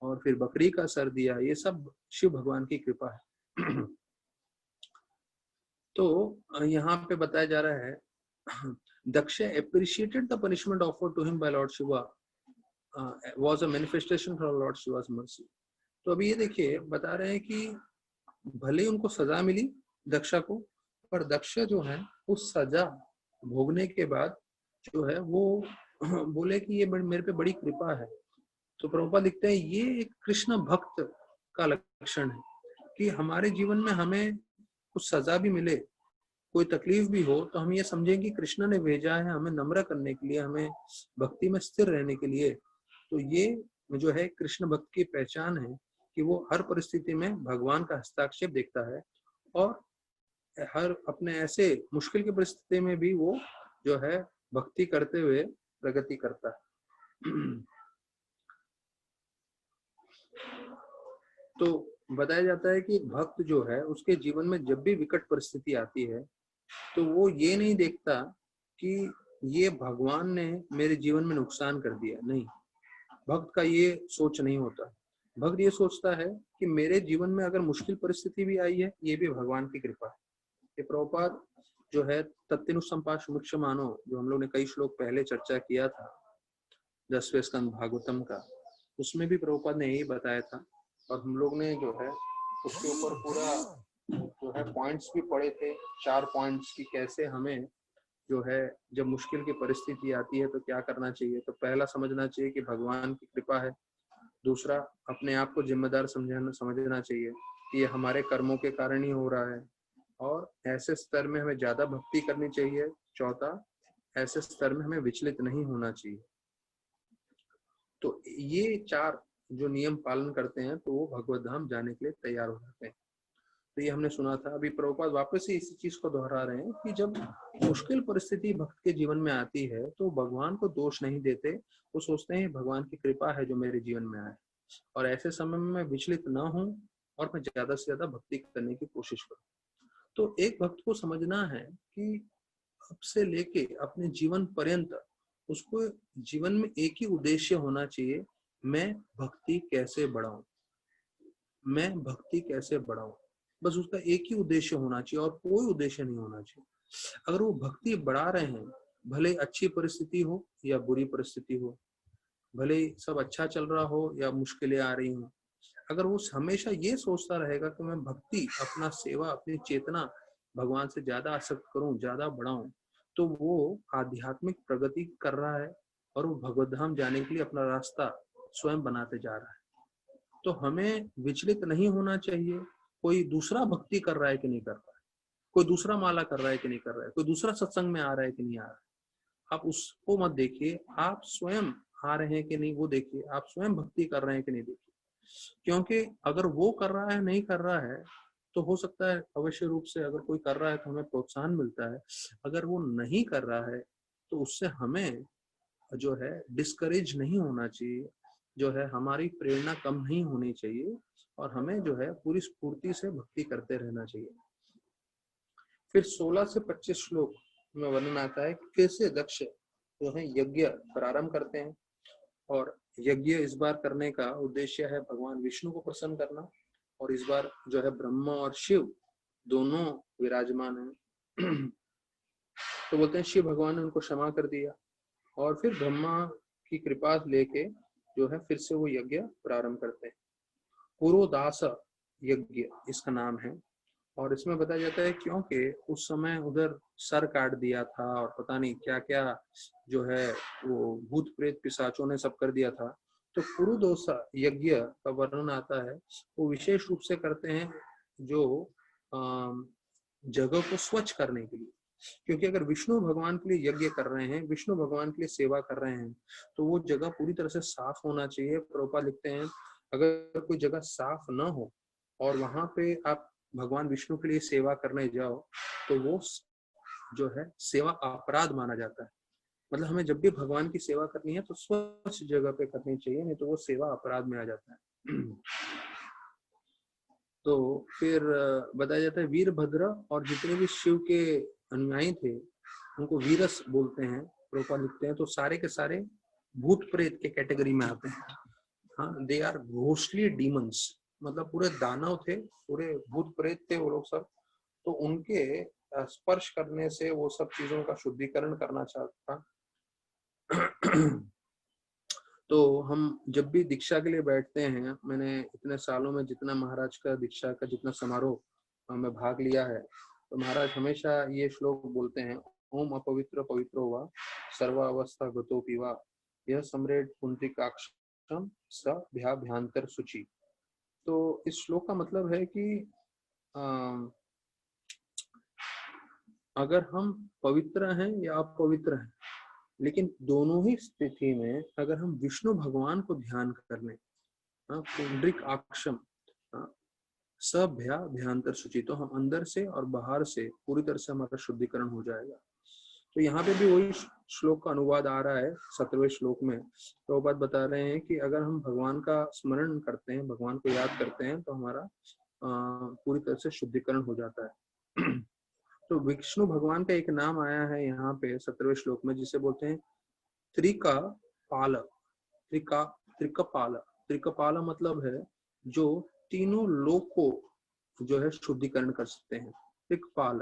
और फिर बकरी का सर दिया, ये सब शिव भगवान की कृपा है। तो यहाँ पे बताया जा रहा है Daksha appreciated the punishment offered to him by Lord Shiva was a manifestation from Lord Shiva's mercy। तो अभी ये देखिए बता रहे हैं कि भले उनको सजा मिली दक्षा को, पर दक्ष जो है उस सजा भोगने के बाद जो है वो बोले कि ये मेरे पे बड़ी कृपा है। तो प्रभुपाद लिखते हैं ये एक कृष्ण भक्त का लक्षण है कि हमारे जीवन में हमें कुछ सजा भी मिले कोई तकलीफ भी हो तो हम ये समझें कि कृष्ण ने भेजा है हमें नम्र करने के लिए, हमें भक्ति में स्थिर रहने के लिए। तो ये जो है कृष्ण भक्त की पहचान है कि वो हर परिस्थिति में भगवान का हस्ताक्षेप देखता है और हर अपने ऐसे मुश्किल की परिस्थिति में भी वो जो है भक्ति करते हुए प्रगति करता है। तो बताया जाता है कि भक्त जो है उसके जीवन में जब भी विकट परिस्थिति आती है तो वो ये नहीं देखता कि ये भगवान ने मेरे जीवन में नुकसान कर दिया, नहीं, भक्त का ये सोच नहीं होता। भक्त ये सोचता है कि मेरे जीवन में अगर मुश्किल परिस्थिति भी आई है, ये भी भगवान की कृपा है। ये प्रभुपाद जो है तत्नु संपाश मुख्य मानो, जो हम लोग ने कई श्लोक पहले चर्चा किया था 10वें स्कंद भागवतम का, उसमें भी प्रभुपाद ने यही बताया था और हम लोग ने जो है उसके ऊपर पूरा जो है पॉइंट्स भी पढ़े थे, 4 पॉइंट्स की कैसे हमें जो है जब मुश्किल की परिस्थिति आती है तो क्या करना चाहिए। तो पहला समझना चाहिए कि भगवान की कृपा है। दूसरा, अपने आप को जिम्मेदार समझना चाहिए कि ये हमारे कर्मों के कारण ही हो रहा है और ऐसे स्तर में हमें ज्यादा भक्ति करनी चाहिए। चौथा, ऐसे स्तर में हमें विचलित नहीं होना चाहिए। तो ये 4 जो नियम पालन करते हैं तो वो भगवत धाम जाने के लिए तैयार हो जाते हैं। तो ये हमने सुना था। अभी प्रभुपाद वापस से इसी चीज को दोहरा रहे हैं कि जब मुश्किल परिस्थिति भक्त के जीवन में आती है तो भगवान को दोष नहीं देते, वो सोचते हैं भगवान की कृपा है जो मेरे जीवन में आए और ऐसे समय में मैं विचलित ना हूं और मैं ज्यादा से ज्यादा भक्ति करने की कोशिश करूं। तो एक भक्त को समझना है कि अब से लेके अपने जीवन पर्यंत उसको जीवन में एक ही उद्देश्य होना चाहिए, मैं भक्ति कैसे बढ़ाऊं, मैं भक्ति कैसे बढ़ाऊं। बस उसका एक ही उद्देश्य होना चाहिए और कोई उद्देश्य नहीं होना चाहिए। अगर वो भक्ति बढ़ा रहे हैं, भले अच्छी परिस्थिति हो या बुरी परिस्थिति हो, भले सब अच्छा चल रहा हो या मुश्किलें आ रही हो, अगर वो हमेशा ये सोचता रहेगा कि मैं भक्ति, अपना सेवा, अपनी चेतना भगवान से ज्यादा आसक्त करूं, ज्यादा बढ़ाऊं, तो वो आध्यात्मिक प्रगति कर रहा है और वो भगवत धाम जाने के लिए अपना रास्ता स्वयं बनाते जा रहा है। तो हमें विचलित नहीं होना चाहिए। कोई दूसरा भक्ति कर रहा है कि नहीं कर रहा है, कोई दूसरा माला कर रहा है कि नहीं कर रहा है, कोई दूसरा सत्संग में आ रहा है कि नहीं आ रहा है, आप उसको मत देखिए, आप स्वयं आ रहे हैं कि नहीं वो देखिए, आप स्वयं भक्ति कर रहे हैं कि नहीं देखिए। क्योंकि अगर वो कर रहा है, नहीं कर रहा है, तो हो सकता है अवश्य रूप से अगर कोई कर रहा है तो हमें प्रोत्साहन मिलता है, अगर वो नहीं कर रहा है तो उससे हमें जो है डिस्करेज नहीं होना चाहिए, जो है हमारी प्रेरणा कम नहीं होनी चाहिए और हमें जो है पूरी स्फूर्ति से भक्ति करते रहना चाहिए। फिर 16 से 25 श्लोक में वर्णन आता है कि कैसे दक्ष जो है यज्ञ प्रारंभ करते हैं और यज्ञ इस बार करने का उद्देश्य है भगवान विष्णु को प्रसन्न करना और इस बार जो है ब्रह्मा और शिव दोनों विराजमान हैं। तो बोलते हैं शिव भगवान ने उनको क्षमा कर दिया और फिर ब्रह्मा की कृपा लेके जो है फिर से वो यज्ञ प्रारंभ करते हैं। पुरोदास यज्ञ इसका नाम है और इसमें बताया जाता है क्योंकि उस समय उधर सर काट दिया था और पता नहीं क्या क्या जो है वो भूत प्रेत पिशाचों ने सब कर दिया था। तो पुरुदोष यज्ञ का वर्णन आता है, वो विशेष रूप से करते हैं जो जगह को स्वच्छ करने के लिए। क्योंकि अगर विष्णु भगवान के लिए यज्ञ कर रहे हैं, विष्णु भगवान के लिए सेवा कर रहे हैं, तो वो जगह पूरी तरह से साफ होना चाहिए। प्रभुपाद लिखते हैं अगर कोई जगह साफ ना हो और वहां पे आप भगवान विष्णु के लिए सेवा करने जाओ तो वो जो है सेवा अपराध माना जाता है। मतलब हमें जब भी भगवान की सेवा करनी है तो स्वच्छ जगह पे करनी चाहिए, नहीं तो वो सेवा अपराध में आ जाता है। तो फिर बताया जाता है वीरभद्र और जितने भी शिव के अनुयायी थे उनको वीरस बोलते हैं, प्रभुपाद लिखते हैं। तो सारे के सारे भूत प्रेत के कैटेगरी में आते हैं। हाँ, दे आर घोस्टली डीमंस, मतलब पूरे दानव थे, पूरे भूत प्रेत थे वो लोग सब। तो उनके स्पर्श करने से वो सब चीजों का शुद्धिकरण करना चाहता था। तो हम जब भी दीक्षा के लिए बैठते हैं, मैंने इतने सालों में जितना महाराज का दीक्षा का जितना समारोह में भाग लिया है, तो महाराज हमेशा ये श्लोक बोलते हैं, ओम अपवित्र पवित्रो वा सर्वावस्था गतोपि वा यह सम्रेट पुंडरीकाक्षम स भ्याभ्यांतर शुचि। तो इस श्लोक का मतलब है कि अगर हम पवित्र हैं या अपवित्र हैं, लेकिन दोनों ही स्थिति में अगर हम विष्णु भगवान को ध्यान कर लें, पुंडरीक आक्षम सभ्याभ्यांतर शुचि, तो हम अंदर से और बाहर से पूरी तरह से हमारा शुद्धिकरण हो जाएगा। तो यहाँ पे भी वही श्लोक का अनुवाद आ रहा है 17वें श्लोक में। तो वो बात बता रहे हैं कि अगर हम भगवान का स्मरण करते हैं, भगवान को याद करते हैं, तो हमारा पूरी तरह से शुद्धिकरण हो जाता है। तो विष्णु भगवान का एक नाम आया है यहाँ पे 17वें श्लोक में, जिसे बोलते हैं त्रिकपाल। त्रिकपाल, त्रिकपाल मतलब है जो तीनों लोक को जो है शुद्धिकरण कर सकते हैं, त्रिकपाल।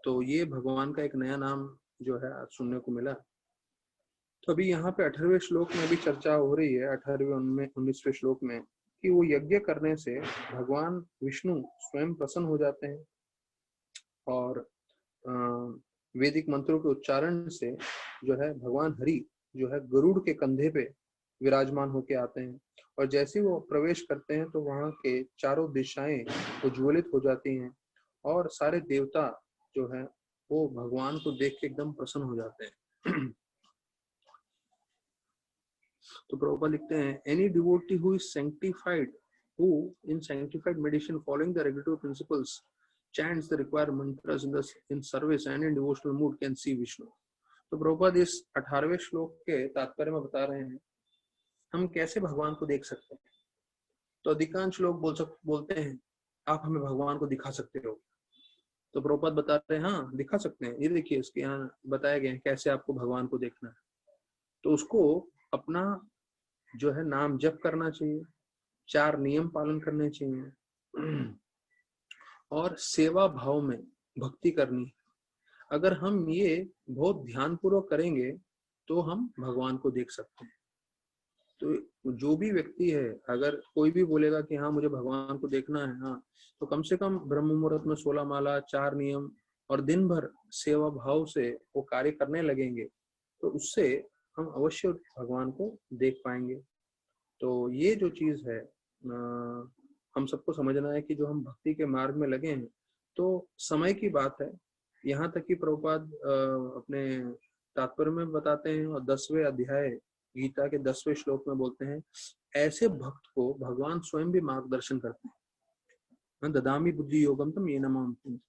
तो ये भगवान का एक नया नाम जो है आज सुनने को मिला। तो अभी यहाँ पे 18वें श्लोक में भी चर्चा हो रही है, 18वें 19वें श्लोक में, कि वो यज्ञ करने से भगवान विष्णु स्वयं प्रसन्न हो जाते हैं और वैदिक मंत्रों के उच्चारण से जो है भगवान हरि जो है गरुड़ के कंधे पे विराजमान होके आते हैं, और जैसे वो प्रवेश करते हैं तो वहां के चारों दिशाएं उज्ज्वलित हो जाती हैं और सारे देवता जो है वो भगवान को देख के एकदम प्रसन्न हो जाते हैं। तो प्रभुपाद लिखते हैं, any devotee who is sanctified, who in sanctified meditation following the regulative principles chants the required mantras in service and in devotional mood can see Vishnu. तो प्रभुपाद इस 18वें श्लोक के तात्पर्य में बता रहे हैं हम कैसे भगवान को देख सकते हैं। तो अधिकांश लोग बोलते हैं आप हमें भगवान को दिखा सकते हो। तो प्रभुपाद बताते हैं हाँ दिखा सकते हैं, ये देखिए इसके यहाँ बताया गया है कैसे आपको भगवान को देखना है। तो उसको अपना जो है नाम जप करना चाहिए, 4 नियम पालन करने चाहिए और सेवा भाव में भक्ति करनी। अगर हम ये बहुत ध्यान पूर्वक करेंगे तो हम भगवान को देख सकते हैं। तो जो भी व्यक्ति है, अगर कोई भी बोलेगा कि हाँ मुझे भगवान को देखना है, हाँ, तो कम से कम ब्रह्म मुहूर्त में 16 माला, 4 नियम और दिन भर सेवा भाव से वो कार्य करने लगेंगे, तो उससे हम अवश्य भगवान को देख पाएंगे। तो ये जो चीज है हम सबको समझना है कि जो हम भक्ति के मार्ग में लगे हैं तो समय की बात है। यहाँ तक कि प्रभुपाद अपने तात्पर्य में बताते हैं और 10वें अध्याय गीता के 10वें श्लोक में बोलते हैं, ऐसे भक्त को भगवान स्वयं भी मार्गदर्शन करते हैं, ददामी बुद्धि योगम तम येन माम पुनश्च।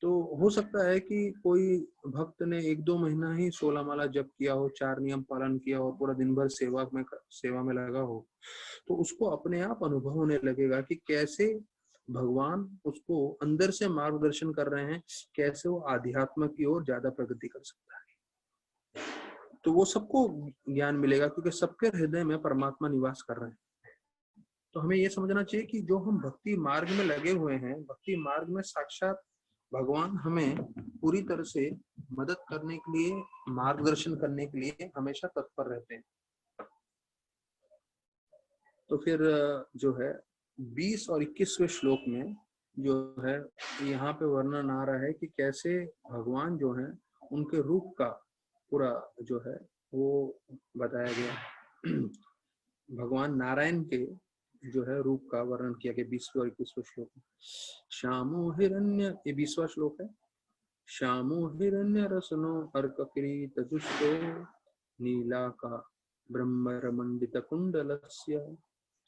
तो हो सकता है कि कोई भक्त ने 1-2 महीना ही 16 माला जप किया हो, 4 नियम पालन किया हो, पूरा दिन भर सेवा में लगा हो, तो उसको अपने आप अनुभव होने लगेगा कि कैसे भगवान उसको अंदर से मार्गदर्शन कर रहे हैं, कैसे वो आध्यात्म की ओर ज्यादा प्रगति कर सकता है। तो वो सबको ज्ञान मिलेगा क्योंकि सबके हृदय में परमात्मा निवास कर रहे हैं। तो हमें ये समझना चाहिए कि जो हम भक्ति मार्ग में लगे हुए हैं, भक्ति मार्ग में साक्षात भगवान हमें पूरी तरह से मदद करने के लिए, मार्गदर्शन करने के लिए हमेशा तत्पर रहते हैं। तो फिर जो है 20 और 21वें श्लोक में जो है यहाँ पे वर्णन आ रहा है कि कैसे भगवान जो है उनके रूप का पूरा जो है वो बताया गया। भगवान नारायण के जो है रूप का वर्णन किया गया 20वें और 21वें श्लोक में। श्यामो हिरण्य, ये 20वां श्लोक है। श्यामो हिरण्य रसनो अर्क किरीट जुष्टो नीला का ब्रह्मर मंडित कुंडलस्य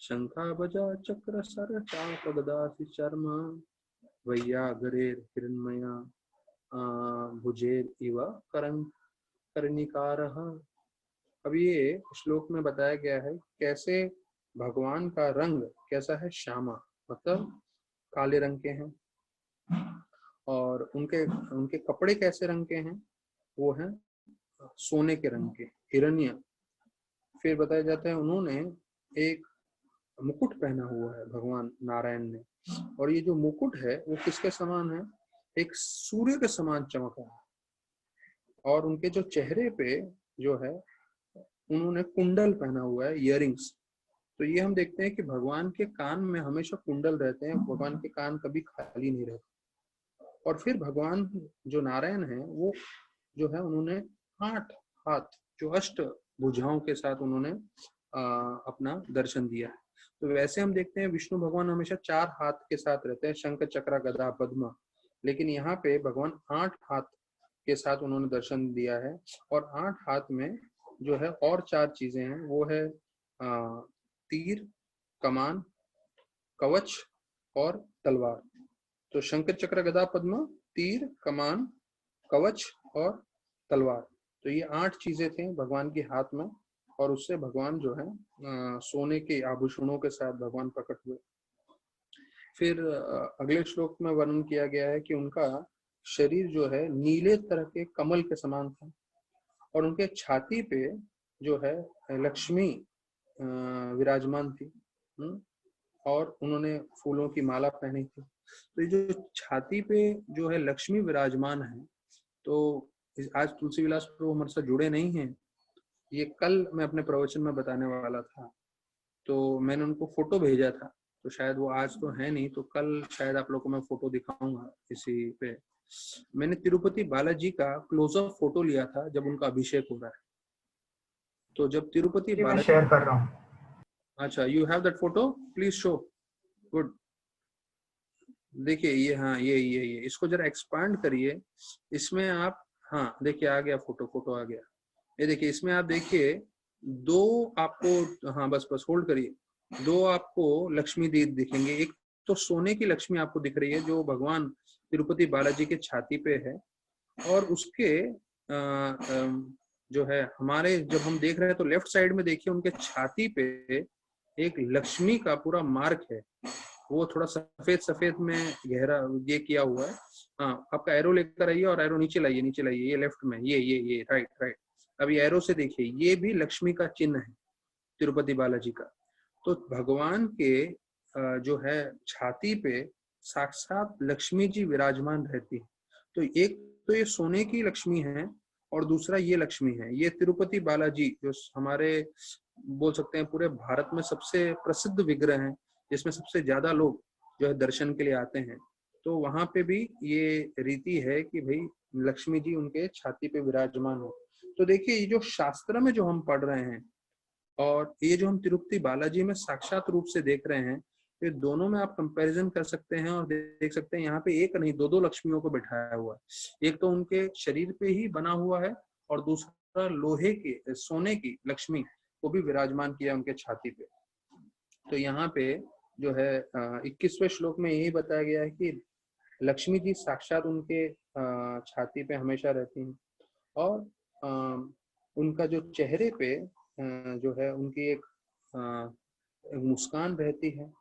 शंखा बजा चक्र सर चाप गदासी चर्म वैयाघ्रेर हिरण्मया भुजेर इव कर्णिकारः। अब ये श्लोक में बताया गया है कैसे भगवान का रंग कैसा है, श्यामा मतलब काले रंग के हैं, और उनके कपड़े कैसे रंग के हैं, वो हैं सोने के रंग के, हिरण्य। फिर बताया जाता है उन्होंने एक मुकुट पहना हुआ है भगवान नारायण ने, और ये जो मुकुट है वो किसके समान है, एक सूर्य के समान चमक रहा है। और उनके जो चेहरे पे जो है उन्होंने कुंडल पहना हुआ है, इयररिंग्स। तो ये हम देखते हैं कि भगवान के कान में हमेशा कुंडल रहते हैं, भगवान के कान कभी खाली नहीं रहते। और फिर भगवान जो नारायण है वो जो है उन्होंने 8 हाथ जो 8 भुजाओं के साथ उन्होंने अपना दर्शन दिया है। तो वैसे हम देखते हैं विष्णु भगवान हमेशा 4 हाथ के साथ रहते हैं, शंख चक्र गदा पद्म। लेकिन यहाँ पे भगवान 8 हाथ के साथ उन्होंने दर्शन दिया है, और 8 हाथ में जो है और 4 चीजें हैं, वो है तीर, कमान, कवच और तलवार। तो शंकर चक्र गदा पद्म, तीर, कमान, कवच और तलवार, तो ये 8 चीजें थी भगवान के हाथ में, और उससे भगवान जो है सोने के आभूषणों के साथ भगवान प्रकट हुए। फिर अगले श्लोक में वर्णन किया गया है कि उनका शरीर जो है नीले तरह के कमल के समान था, और उनके छाती पे जो है लक्ष्मी विराजमान थी, और उन्होंने फूलों की माला पहनी थी। तो ये जो छाती पे जो है लक्ष्मी विराजमान है, तो आज तुलसी विलास प्रभु हमारे साथ जुड़े नहीं हैं, ये कल मैं अपने प्रवचन में बताने वाला था, तो मैंने उनको फोटो भेजा था, तो शायद वो आज तो है नहीं, तो कल शायद आप लोगों को मैं फोटो दिखाऊंगा इसी पे। मैंने तिरुपति बालाजी का क्लोजअप फोटो लिया था जब उनका अभिषेक हो रहा है। तो जब तिरुपति बालाजी, मैं शेयर कर रहा हूँ। अच्छा, you have that photo, please show. Good, देखिए ये, हाँ ये इसको जरा एक्सपांड करिए, इसमें आप, हाँ देखिए आ गया फोटो आ गया। ये देखिए, इसमें आप देखिए 2 आपको, हाँ बस होल्ड करिए, 2 आपको लक्ष्मी दी दिखेंगे। एक तो सोने की लक्ष्मी आपको दिख रही है जो भगवान तिरुपति बालाजी के छाती पे है, और उसके जो है हमारे जब हम देख रहे हैं तो लेफ्ट साइड में देखिए उनके छाती पे एक लक्ष्मी का पूरा मार्क है, वो थोड़ा सफेद में गहरा ये किया हुआ है। हाँ, आपका एरो लेकर आइए और एरो नीचे लाइए, ये लेफ्ट में, ये राइट। अभी एरो से देखिए, ये भी लक्ष्मी का चिन्ह है तिरुपति बालाजी का। तो भगवान के जो है छाती पे साक्षात लक्ष्मी जी विराजमान रहती है। तो एक तो ये सोने की लक्ष्मी है, और दूसरा ये लक्ष्मी है। ये तिरुपति बालाजी जो हमारे बोल सकते हैं पूरे भारत में सबसे प्रसिद्ध विग्रह हैं, जिसमें सबसे ज्यादा लोग जो है दर्शन के लिए आते हैं। तो वहां पे भी ये रीति है कि भाई लक्ष्मी जी उनके छाती पे विराजमान हो। तो देखिए, ये जो शास्त्र में जो हम पढ़ रहे हैं और ये जो हम तिरुपति बालाजी में साक्षात रूप से देख रहे हैं, ये दोनों में आप कंपैरिजन कर सकते हैं और देख सकते हैं यहाँ पे एक नहीं 2 लक्ष्मियों को बिठाया हुआ है। एक तो उनके शरीर पे ही बना हुआ है, और दूसरा लोहे के सोने की लक्ष्मी को भी विराजमान किया उनके छाती पे। तो यहाँ पे जो है 21वें श्लोक में यही बताया गया है कि लक्ष्मी जी साक्षात उनके छाती पे हमेशा रहती हैं, और उनका जो चेहरे पे जो है उनकी एक मुस्कान रहती है,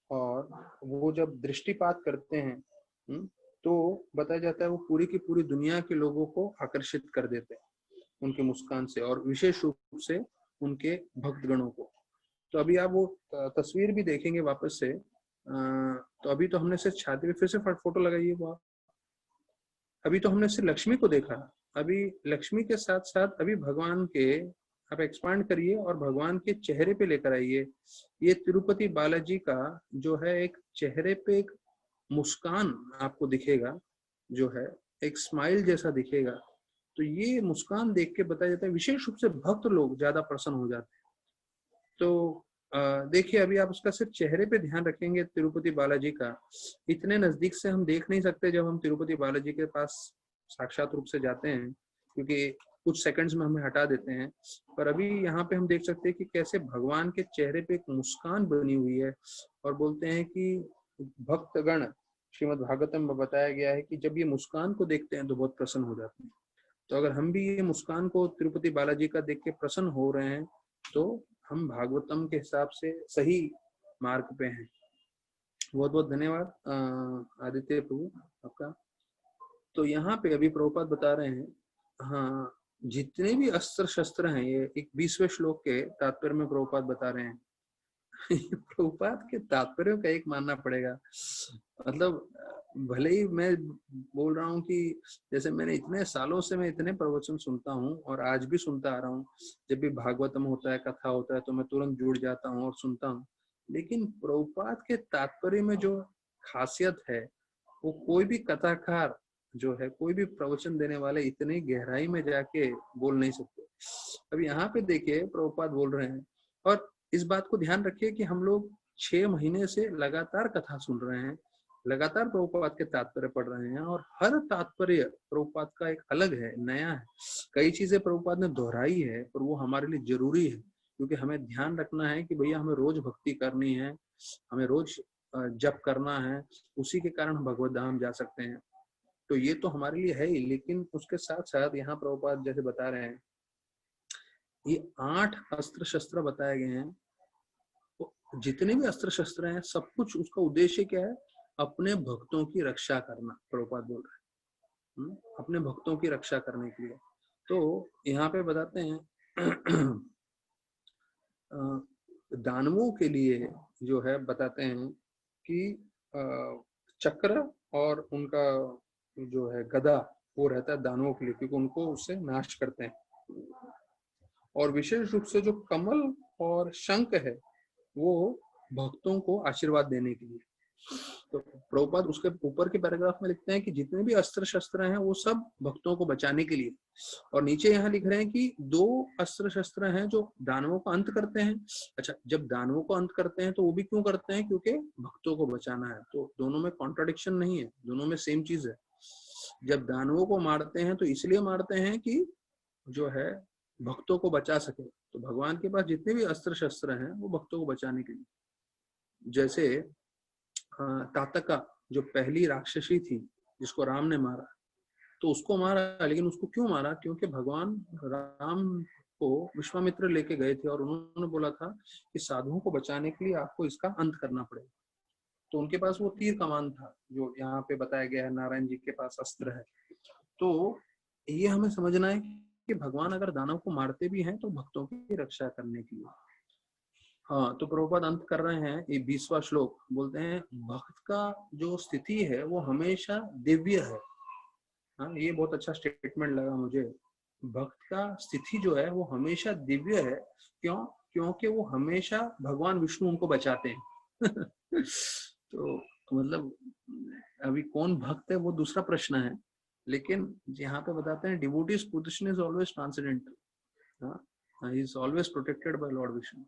और वो जब दृष्टिपात करते हैं तो बताया जाता है वो पूरी की पूरी दुनिया के लोगों को आकर्षित कर देते हैं उनकी मुस्कान से, और विशेष रूप से उनके भक्तगणों को। तो अभी आप वो तस्वीर भी देखेंगे वापस से। तो अभी तो हमने सिर्फ छाती पे, फिर से फोटो लगाइए वो आप। अभी तो हमने सिर्फ लक्ष्मी को देखा, अभी लक्ष्मी के साथ साथ अभी भगवान के आप एक्सपांड करिए और भगवान के चेहरे पे लेकर आइए। ये तिरुपति बालाजी का जो है एक चेहरे पे एक मुस्कान आपको दिखेगा, जो है एक स्माइल जैसा दिखेगा। तो ये मुस्कान देख के बताया जाता है विशेष रूप से भक्त लोग ज्यादा प्रसन्न हो जाते हैं। तो देखिए, अभी आप उसका सिर्फ चेहरे पे ध्यान रखेंगे तिरुपति बालाजी का, इतने नजदीक से हम देख नहीं सकते जब हम तिरुपति बालाजी के पास साक्षात रूप से जाते हैं, क्योंकि कुछ सेकंड्स में हमें हटा देते हैं। पर अभी यहाँ पे हम देख सकते हैं कि कैसे भगवान के चेहरे पे एक मुस्कान बनी हुई है, और बोलते हैं कि भक्तगण, श्रीमद् भागवतम में बताया गया है कि जब ये मुस्कान को देखते हैं तो बहुत प्रसन्न हो जाते हैं। तो अगर हम भी ये मुस्कान को तिरुपति बालाजी का देख के प्रसन्न हो रहे हैं, तो हम भागवतम के हिसाब से सही मार्ग पे हैं। बहुत बहुत धन्यवाद आदित्य प्रभु आपका। तो यहाँ पे अभी प्रभुपाद बता रहे हैं, हाँ, जितने भी अस्त्र शस्त्र हैं, ये एक 20वें श्लोक के तात्पर्य में प्रभुपाद बता रहे हैं। प्रभुपाद के तात्पर्य का एक मानना पड़ेगा। मतलब भले ही मैं बोल रहा हूँ कि जैसे मैंने इतने सालों से मैं इतने प्रवचन सुनता हूँ और आज भी सुनता आ रहा हूँ, जब भी भागवतम होता है, कथा होता है, तो मैं तुरंत जुड़ जाता हूँ और सुनता हूँ। लेकिन प्रभुपाद के तात्पर्य में जो खासियत है, वो कोई भी कथाकार जो है, कोई भी प्रवचन देने वाले इतनी गहराई में जाके बोल नहीं सकते। अब यहाँ पे देखिए प्रभुपाद बोल रहे हैं, और इस बात को ध्यान रखिए कि हम लोग 6 महीने से लगातार कथा सुन रहे हैं, लगातार प्रभुपाद के तात्पर्य पढ़ रहे हैं और हर तात्पर्य प्रभुपाद का एक अलग है, नया है। कई चीजें प्रभुपाद ने दोहराई है पर वो हमारे लिए जरूरी है, क्योंकि हमें ध्यान रखना है कि भैया हमें रोज भक्ति करनी है, हमें रोज जप करना है, उसी के कारण हम भगवत धाम जा सकते हैं। तो ये तो हमारे लिए है ही, लेकिन उसके साथ साथ यहाँ प्रभुपाद जैसे बता रहे हैं, ये 8 अस्त्र शस्त्र बताए गए हैं। तो जितने भी अस्त्र शस्त्र हैं सब कुछ उसका उद्देश्य क्या है? अपने भक्तों की रक्षा करना, प्रभुपाद बोल रहे हैं। अपने भक्तों की रक्षा करने के लिए। तो यहाँ पे बताते हैं दानवों के लिए जो है बताते हैं कि चक्र और उनका जो है गदा वो रहता है दानवों के लिए, क्योंकि उनको उससे नाश करते हैं। और विशेष रूप से जो कमल और शंख है वो भक्तों को आशीर्वाद देने के लिए। तो प्रभुपाद उसके ऊपर के पैराग्राफ में लिखते हैं कि जितने भी अस्त्र शस्त्र हैं वो सब भक्तों को बचाने के लिए। और नीचे यहाँ लिख रहे हैं कि 2 अस्त्र शस्त्र हैं जो दानवों का अंत करते हैं। अच्छा, जब दानवों को अंत करते हैं तो वो भी क्यों करते हैं? क्योंकि भक्तों को बचाना है। तो दोनों में कॉन्ट्राडिक्शन नहीं है, दोनों में सेम चीज है। जब दानवों को मारते हैं तो इसलिए मारते हैं कि जो है भक्तों को बचा सके। तो भगवान के पास जितने भी अस्त्र शस्त्र हैं वो भक्तों को बचाने के लिए। जैसे तातका जो पहली राक्षसी थी जिसको राम ने मारा, तो उसको मारा, लेकिन उसको क्यों मारा? क्योंकि भगवान राम को विश्वामित्र लेके गए थे और उन्होंने बोला था कि साधुओं को बचाने के लिए आपको इसका अंत करना पड़ेगा। तो उनके पास वो तीर कमान था जो यहाँ पे बताया गया है, नारायण जी के पास अस्त्र है। तो ये हमें समझना है कि भगवान अगर दानव को मारते भी हैं तो भक्तों की रक्षा करने के लिए। हाँ, तो प्रभुपाद अंत कर रहे हैं, ये 20वां श्लोक बोलते हैं, भक्त का जो स्थिति है वो हमेशा दिव्य है। हाँ, ये बहुत अच्छा स्टेटमेंट लगा मुझे। भक्त का स्थिति जो है वो हमेशा दिव्य है। क्यों? क्योंकि वो हमेशा भगवान विष्णु उनको बचाते हैं। तो मतलब अभी कौन भक्त है वो दूसरा प्रश्न है, लेकिन यहाँ पे बताते हैं devotees position is always transcendental, he is always protected by Lord Vishnu.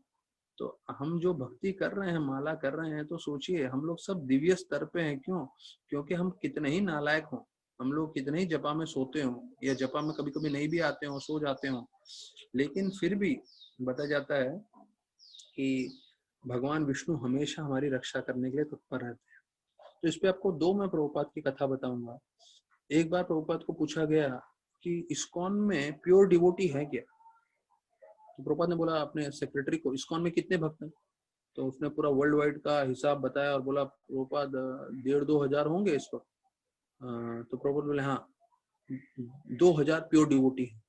तो हम जो भक्ति कर रहे हैं, माला कर रहे हैं, तो सोचिए हम लोग सब दिव्य स्तर पे हैं। क्यों? क्योंकि हम कितने ही नालायक हों, हम लोग कितने ही जपा में सोते हों या जपा में कभी कभी नहीं भी आते हों, सो जाते हों, लेकिन फिर भी बताया जाता है कि भगवान विष्णु हमेशा हमारी रक्षा करने के लिए तत्पर रहते हैं। तो इस पे आपको 2 मैं प्रभुपाद की कथा बताऊंगा। एक बार प्रभुपाद को पूछा गया कि इस्कॉन में प्योर डिवोटी है क्या? तो प्रभुपाद ने बोला अपने सेक्रेटरी को, इस्कॉन में कितने भक्त हैं? तो उसने पूरा वर्ल्ड वाइड का हिसाब बताया और बोला प्रभुपाद 1,500-2 हजार होंगे इस वक्त। तो प्रभुपाद बोले हाँ 2,000 प्योर डिवोटी है।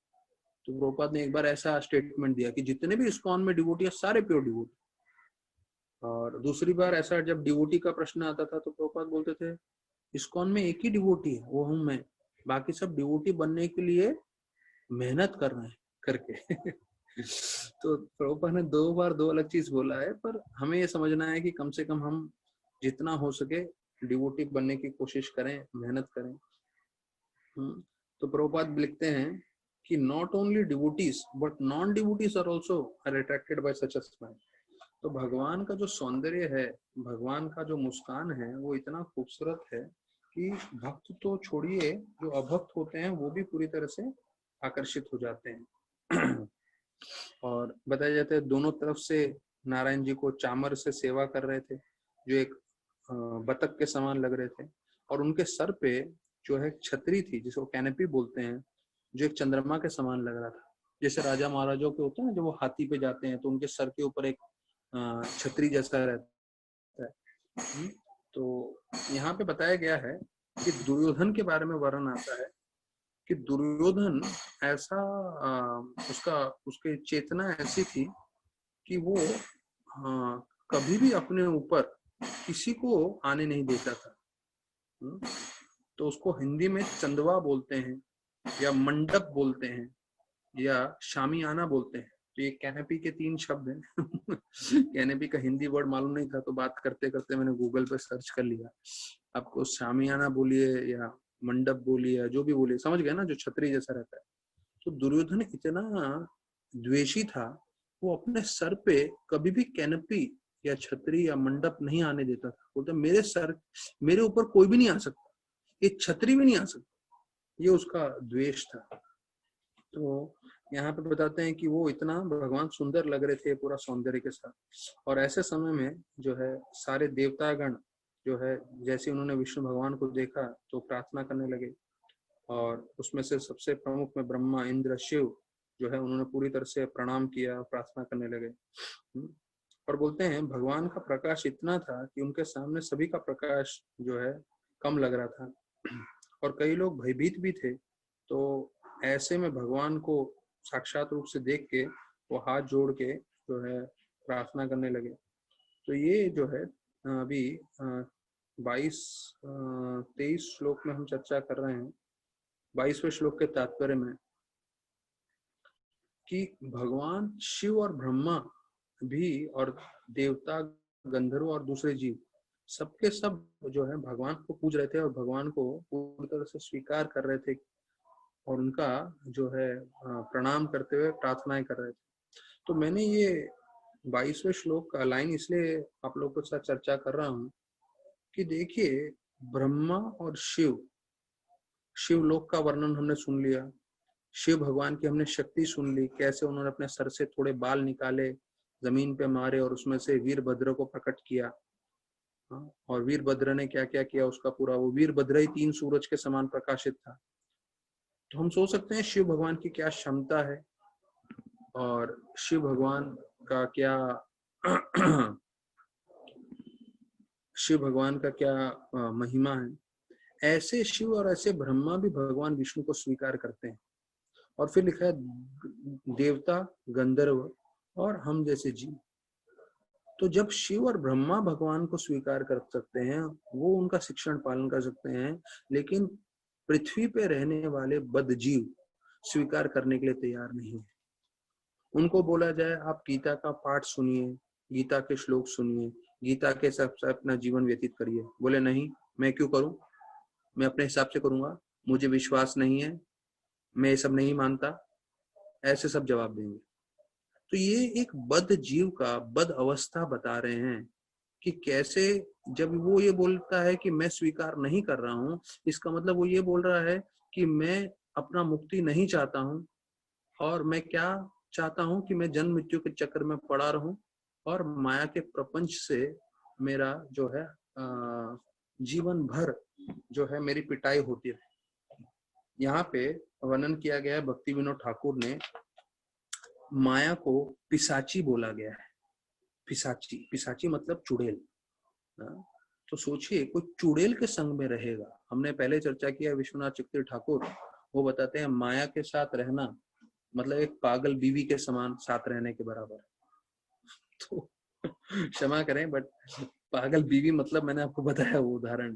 तो प्रभुपाद ने एक बार ऐसा स्टेटमेंट दिया कि जितने भी इस्कॉन में डिवोटी है सारे प्योर डिवोटी। और दूसरी बार ऐसा जब डिवोटी का प्रश्न आता था तो प्रभुपाद बोलते थे इस्कॉन में एक ही डिवोटी है, वो हूं मैं, बाकी सब डिवोटी बनने के लिए मेहनत कर रहे हैं करके। तो प्रभुपाद ने 2 बार 2 अलग चीज बोला है, पर हमें ये समझना है कि कम से कम हम जितना हो सके डिवोटी बनने की कोशिश करें, मेहनत करें। तो प्रभुपाद लिखते हैं कि not only devotees but non devotees are also are attracted by such a smile. तो भगवान का जो सौंदर्य है, भगवान का जो मुस्कान है वो इतना खूबसूरत है कि भक्त तो छोड़िए, जो अभक्त होते हैं वो भी पूरी तरह से आकर्षित हो जाते हैं। और बताया जाता है दोनों तरफ से नारायण जी को चामर से सेवा कर रहे थे, जो एक बतख के समान लग रहे थे। और उनके सर पे जो है छतरी थी जिसको कैनपी बोलते हैं, जो एक चंद्रमा के समान लग रहा था। जैसे राजा महाराजों के होते हैं ना, जब वो हाथी पे जाते हैं तो उनके सर के ऊपर एक छतरी जैसा रहता है। तो यहाँ पे बताया गया है कि दुर्योधन के बारे में वर्णन आता है कि दुर्योधन ऐसा उसके चेतना ऐसी थी कि वो कभी भी अपने ऊपर किसी को आने नहीं देता था। तो उसको हिंदी में चंदवा बोलते हैं या मंडप बोलते हैं या शामियाना बोलते हैं। तो ये कैनेपी के 3 शब्द हैं। कैनेपी का हिंदी वर्ड मालूम नहीं था तो बात करते करते मैंने गूगल पे सर्च कर लिया। आपको शामियाना बोलिए या मंडप बोलिए या जो भी बोलिए, समझ गए ना, जो छतरी जैसा रहता है। तो दुर्योधन इतना द्वेषी था, वो अपने सर पे कभी भी कैनपी या छतरी या मंडप नहीं आने देता था। बोलते मेरे ऊपर कोई भी नहीं आ सकता, ये छतरी भी नहीं आ सकता, ये उसका द्वेष था। तो यहाँ पे बताते हैं कि वो इतना भगवान सुंदर लग रहे थे पूरा सौंदर्य के साथ, और ऐसे समय में जो है सारे देवतागण जो है जैसे उन्होंने विष्णु भगवान को देखा तो प्रार्थना करने लगे, और उसमें से सबसे प्रमुख में ब्रह्मा, इंद्र, शिव जो है उन्होंने पूरी तरह से प्रणाम किया, प्रार्थना करने लगे। और बोलते हैं भगवान का प्रकाश इतना था कि उनके सामने सभी का प्रकाश जो है कम लग रहा था, और कई लोग भयभीत भी थे। तो ऐसे में भगवान को साक्षात रूप से देख के वो हाथ जोड़ के जो है प्रार्थना करने लगे। तो ये जो है अभी 23 श्लोक में हम चर्चा कर रहे हैं, 22वें श्लोक के तात्पर्य में, कि भगवान शिव और ब्रह्मा भी और देवता, गंधर्व और दूसरे जीव सबके सब जो है भगवान को पूज रहे थे और भगवान को पूरी तरह से स्वीकार कर रहे थे, और उनका जो है प्रणाम करते हुए प्रार्थनाएं कर रहे थे। तो मैंने ये 22वें श्लोक का लाइन इसलिए आप लोगों के साथ चर्चा कर रहा हूँ कि देखिए ब्रह्मा और शिवलोक का वर्णन हमने सुन लिया, शिव भगवान की हमने शक्ति सुन ली, कैसे उन्होंने अपने सर से थोड़े बाल निकाले, जमीन पे मारे और उसमें से वीरभद्र को प्रकट किया। और वीरभद्र ने क्या क्या किया उसका पूरा, वो वीरभद्र ही 3 सूरज के समान प्रकाशित था। तो हम सोच सकते हैं शिव भगवान की क्या क्षमता है और शिव भगवान का क्या शिव भगवान का क्या महिमा है। ऐसे शिव और ऐसे ब्रह्मा भी भगवान विष्णु को स्वीकार करते हैं। और फिर लिखा है देवता, गंधर्व और हम जैसे जीव। तो जब शिव और ब्रह्मा भगवान को स्वीकार कर सकते हैं, वो उनका शिक्षण पालन कर सकते हैं, लेकिन पृथ्वी पे रहने वाले बद्ध जीव स्वीकार करने के लिए तैयार नहीं है। उनको बोला जाए आप गीता का पाठ सुनिए, गीता के श्लोक सुनिए, गीता के हिसाब से अपना जीवन व्यतीत करिए, बोले नहीं, मैं क्यों करूं, मैं अपने हिसाब से करूंगा, मुझे विश्वास नहीं है, मैं ये सब नहीं मानता, ऐसे सब जवाब देंगे। तो ये एक बद्ध जीव का बद्ध अवस्था बता रहे हैं कि कैसे जब वो ये बोलता है कि मैं स्वीकार नहीं कर रहा हूं, इसका मतलब वो ये बोल रहा है कि मैं अपना मुक्ति नहीं चाहता हूं, और मैं क्या चाहता हूं कि मैं जन्म मृत्यु के चक्कर में पड़ा रहूं और माया के प्रपंच से मेरा जो है जीवन भर जो है मेरी पिटाई होती रहे। यहाँ पे वर्णन किया गया है भक्ति विनोद ठाकुर ने, माया को पिशाची बोला गया है। पिशाची, पिशाची मतलब चुड़ैल। तो सोचिए कोई चुड़ैल के संग में रहेगा। हमने पहले चर्चा किया विश्वनाथ चक्रवर्ती ठाकुर, वो बताते हैं माया के साथ रहना मतलब एक पागल बीवी के समान साथ रहने के बराबर। तो क्षमा करें बट पागल बीवी मतलब मैंने आपको बताया वो उदाहरण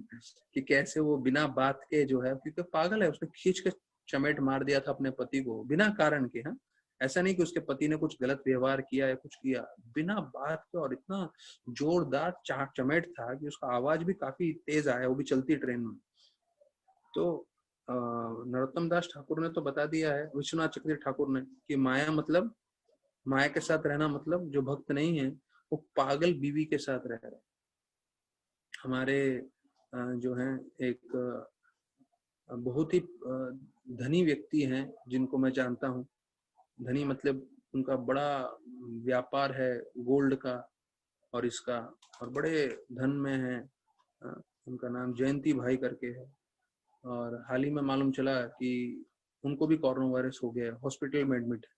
कि कैसे वो बिना बात के जो है, क्योंकि पागल है, उसने खींच के चमेट मार दिया था अपने पति को बिना कारण के। हाँ, ऐसा नहीं कि उसके पति ने कुछ गलत व्यवहार किया या कुछ किया, बिना बात के, और इतना जोरदार चमेट था कि उसका आवाज भी काफी तेज आया, वो भी चलती ट्रेन में। तो नरोत्तम दास ठाकुर ने तो बता दिया है, विश्वनाथ चक्रवर्ती ठाकुर ने, कि माया मतलब, माया के साथ रहना मतलब जो भक्त नहीं है वो पागल बीवी के साथ रह रहे। हमारे जो है एक बहुत ही धनी व्यक्ति हैं जिनको मैं जानता हूँ, धनी मतलब उनका बड़ा व्यापार है गोल्ड का और इसका, और बड़े धन में है। उनका नाम जयंती भाई करके है, और हाल ही में मालूम चला कि उनको भी कोरोना वायरस हो गया, हॉस्पिटल में एडमिट है।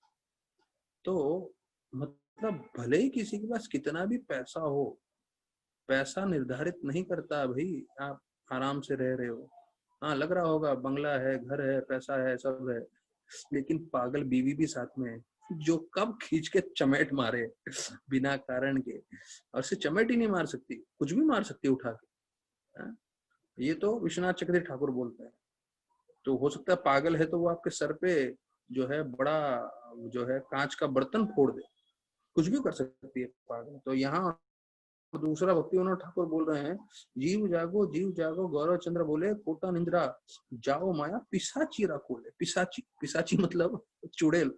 तो मतलब भले ही किसी के पास कितना भी पैसा हो, पैसा निर्धारित नहीं करता भाई आप आराम से रह रहे हो। हाँ, लग रहा होगा बंगला है, घर है, पैसा है, सब है, लेकिन पागल बीवी भी साथ में है जो कब खींच के चमेट मारे बिना कारण के, और सिर्फ चमेट ही नहीं मार सकती, कुछ भी मार सकती उठा के। ये तो विश्वनाथ चक्रवर्ती ठाकुर बोलते हैं। तो हो सकता है पागल है तो वो आपके सर पे जो है बड़ा जो है कांच का बर्तन फोड़ दे, कुछ भी कर सकती है पागल। तो यहाँ दूसरा भक्ति विनोद ठाकुर बोल रहे हैं, जीव जागो गौरव चंद्र बोले कोटा निंद्रा जाओ माया पिशाची राखोले। पिशाची, पिशाची मतलब चुड़ैल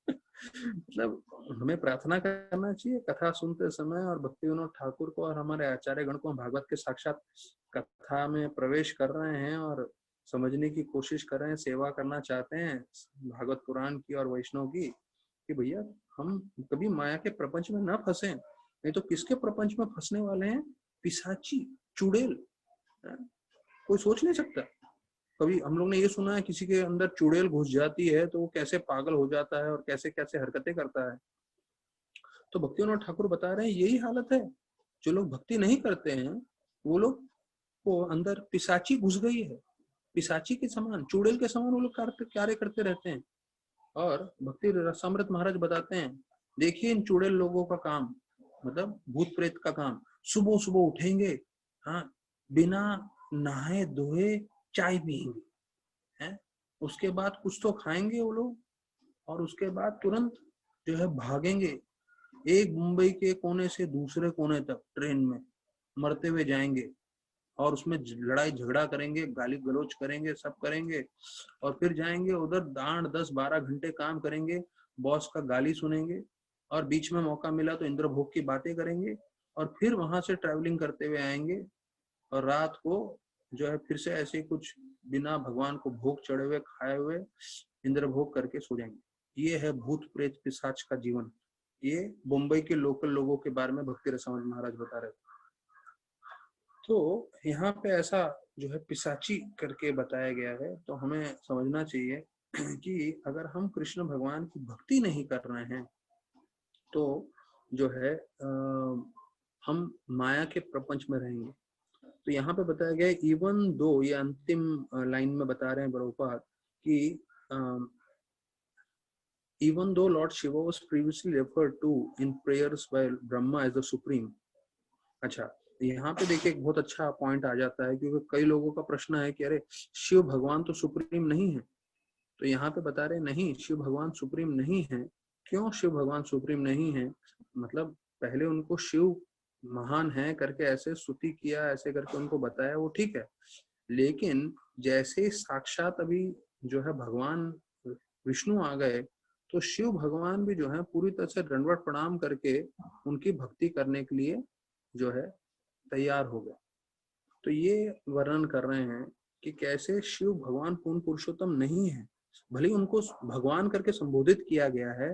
मतलब हमें प्रार्थना करना चाहिए कथा सुनते समय, और भक्ति विनोद ठाकुर को और हमारे आचार्य गण को भागवत के साक्षात कथा में प्रवेश कर रहे हैं और समझने की कोशिश कर रहे हैं, सेवा करना चाहते हैं भागवत पुराण की और वैष्णव की, कि भैया हम कभी माया के प्रपंच में ना फंसे, नहीं तो किसके प्रपंच में फंसने वाले हैं? पिशाची, चुड़ैल। कोई सोच नहीं सकता। कभी हम लोग ने ये सुना है किसी के अंदर चुड़ैल घुस जाती है तो वो कैसे पागल हो जाता है और कैसे कैसे हरकतें करता है। तो भक्ति विनोद ठाकुर बता रहे हैं यही हालत है। जो लोग भक्ति नहीं करते हैं वो लोग को अंदर पिशाची घुस गई है, पिशाची के समान, चुड़ैल के समान वो लोग कार्य करते रहते हैं। और भक्ति रसामृत महाराज बताते हैं, देखिए इन चुड़ैल लोगों का काम, मतलब भूत प्रेत का काम, सुबह सुबह उठेंगे, हाँ, बिना नहाए धोए चाय पिएंगे, हैं, उसके बाद कुछ तो खाएंगे वो लोग, और उसके बाद तुरंत जो है भागेंगे एक मुंबई के कोने से दूसरे कोने तक ट्रेन में, मरते हुए जाएंगे और उसमें लड़ाई झगड़ा करेंगे, गाली गलौज करेंगे, सब करेंगे, और फिर जाएंगे उधर दांड 10-12 घंटे काम करेंगे, बॉस का गाली सुनेंगे, और बीच में मौका मिला तो इंद्र भोग की बातें करेंगे, और फिर वहां से ट्रैवलिंग करते हुए आएंगे, और रात को जो है फिर से ऐसे कुछ बिना भगवान को भोग चढ़े हुए खाए हुए इंद्र भोग करके सो जाएंगे। ये है भूत प्रेत पिशाच का जीवन। ये मुंबई के लोकल लोगों के बारे में भक्ति रसामृत महाराज बता रहे थे। तो यहाँ पे ऐसा जो है पिशाची करके बताया गया है। तो हमें समझना चाहिए कि अगर हम कृष्ण भगवान की भक्ति नहीं कर रहे हैं तो जो है हम माया के प्रपंच में रहेंगे। तो यहाँ पे बताया गया है, इवन दो, ये अंतिम लाइन में बता रहे हैं प्रभुपाद कि even though Lord Shiva was previously referred to in prayers by Brahma as the supreme। अच्छा, यहाँ पे देखिए एक बहुत अच्छा पॉइंट आ जाता है, क्योंकि कई लोगों का प्रश्न है कि अरे शिव भगवान तो सुप्रीम नहीं है। तो यहाँ पे बता रहे नहीं, शिव भगवान सुप्रीम नहीं है। क्यों शिव भगवान सुप्रीम नहीं है? मतलब पहले उनको शिव महान है करके ऐसे स्तुति किया, ऐसे करके उनको बताया, वो ठीक है, लेकिन जैसे साक्षात अभी जो है भगवान विष्णु आ गए तो शिव भगवान भी जो है पूरी तरह से दंडवत प्रणाम करके उनकी भक्ति करने के लिए जो है तैयार हो गए। तो ये वर्णन कर रहे हैं कि कैसे शिव भगवान पूर्ण पुरुषोत्तम नहीं है, भले उनको भगवान करके संबोधित किया गया है,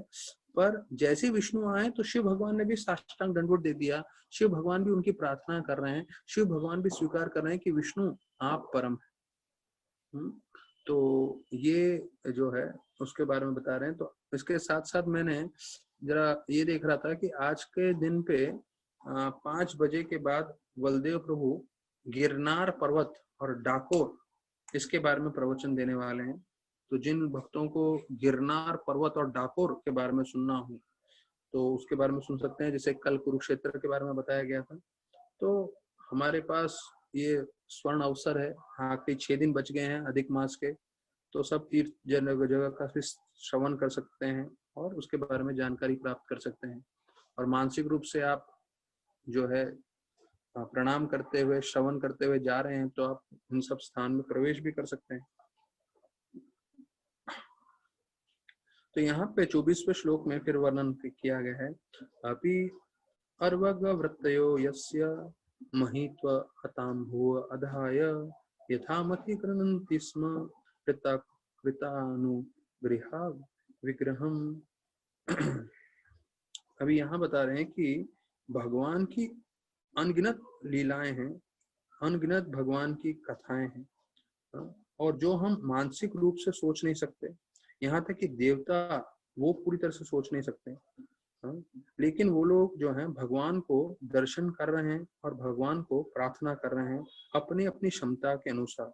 पर जैसे विष्णु आए तो शिव भगवान ने भी साष्टांग दंडवत दे दिया, शिव भगवान भी उनकी प्रार्थना कर रहे हैं, शिव भगवान भी स्वीकार कर रहे हैं कि विष्णु आप परम है। तो ये जो है उसके बारे में बता रहे हैं। तो इसके साथ साथ मैंने जरा ये देख रहा था कि आज के दिन पे 5 बजे के बाद बलदेव प्रभु गिरनार पर्वत और डाकोर इसके बारे में प्रवचन देने वाले हैं। तो जिन भक्तों को गिरनार पर्वत और डाकोर के बारे में सुनना हो तो उसके बारे में सुन सकते हैं। जैसे कल कुरुक्षेत्र के बारे में बताया गया था, तो हमारे पास ये स्वर्ण अवसर है, आखिरी 6 दिन बच गए हैं अधिक मास के, तो सब तीर्थ जगह का श्रवण कर सकते हैं और उसके बारे में जानकारी प्राप्त कर सकते हैं। और मानसिक रूप से आप जो है प्रणाम करते हुए, श्रवण करते हुए जा रहे हैं तो आप इन सब स्थान में प्रवेश भी कर सकते हैं। तो यहाँ पे 24वें श्लोक में फिर वर्णन किया गया है, अपि अर्वग वृत्तयो यस्य महित्व हताम भूव अधाय यथामति गृह्णन्ति स्म कृतानुगृहा विग्रहम। अभी यहाँ बता रहे हैं कि भगवान की अनगिनत लीलाएं हैं, अनगिनत भगवान की कथाएं हैं, और जो हम मानसिक रूप से सोच नहीं सकते, यहाँ तक कि देवता वो पूरी तरह से सोच नहीं सकते, लेकिन वो लोग जो हैं भगवान को दर्शन कर रहे हैं और भगवान को प्रार्थना कर रहे हैं अपनी अपनी क्षमता के अनुसार।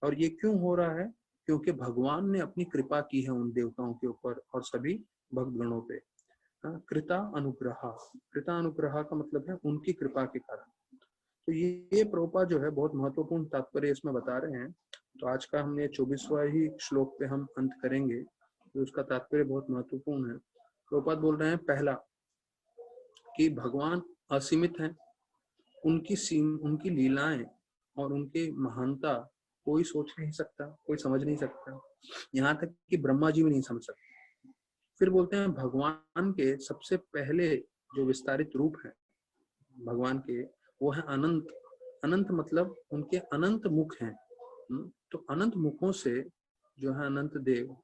और ये क्यों हो रहा है? क्योंकि भगवान ने अपनी कृपा की है उन देवताओं के ऊपर और सभी भक्तगणों पे। कृता अनुग्रह, कृता अनुग्रह का मतलब है उनकी कृपा के कारण। तो ये प्रभुपाद जो है बहुत महत्वपूर्ण तात्पर्य इसमें बता रहे हैं। तो आज का हमने 24वां ही श्लोक पे हम अंत करेंगे, तो उसका तात्पर्य बहुत महत्वपूर्ण है। प्रभुपाद बोल रहे हैं पहला कि भगवान असीमित हैं, उनकी लीलाएं और उनकी महानता कोई सोच नहीं सकता, कोई समझ नहीं सकता, यहाँ तक कि ब्रह्मा जी भी नहीं समझ सकते। फिर बोलते हैं भगवान के सबसे पहले जो विस्तारित रूप है भगवान के, वो है अनंत। अनंत मतलब उनके अनंत मुख हैं। तो अनंत मुखों से जो है अनंत देव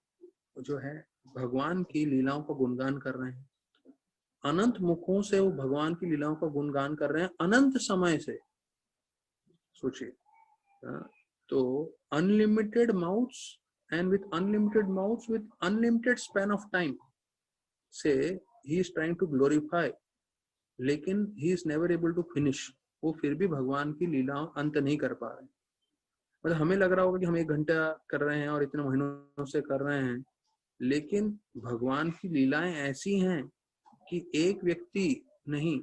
जो है भगवान की लीलाओं का गुणगान कर रहे हैं। अनंत मुखों से वो भगवान की लीलाओं का गुणगान कर रहे हैं अनंत समय से। सोचिए, तो unlimited mouths and with unlimited mouths with unlimited span of time से he is trying to glorify, लेकिन he is never able to finish. वो फिर भी भगवान की लीलाओं अंत नहीं कर पा रहे। मतलब हमें लग रहा होगा कि हम 1 घंटा कर रहे हैं और इतने महीनों से कर रहे हैं, लेकिन भगवान की लीलाएं ऐसी हैं कि एक व्यक्ति नहीं,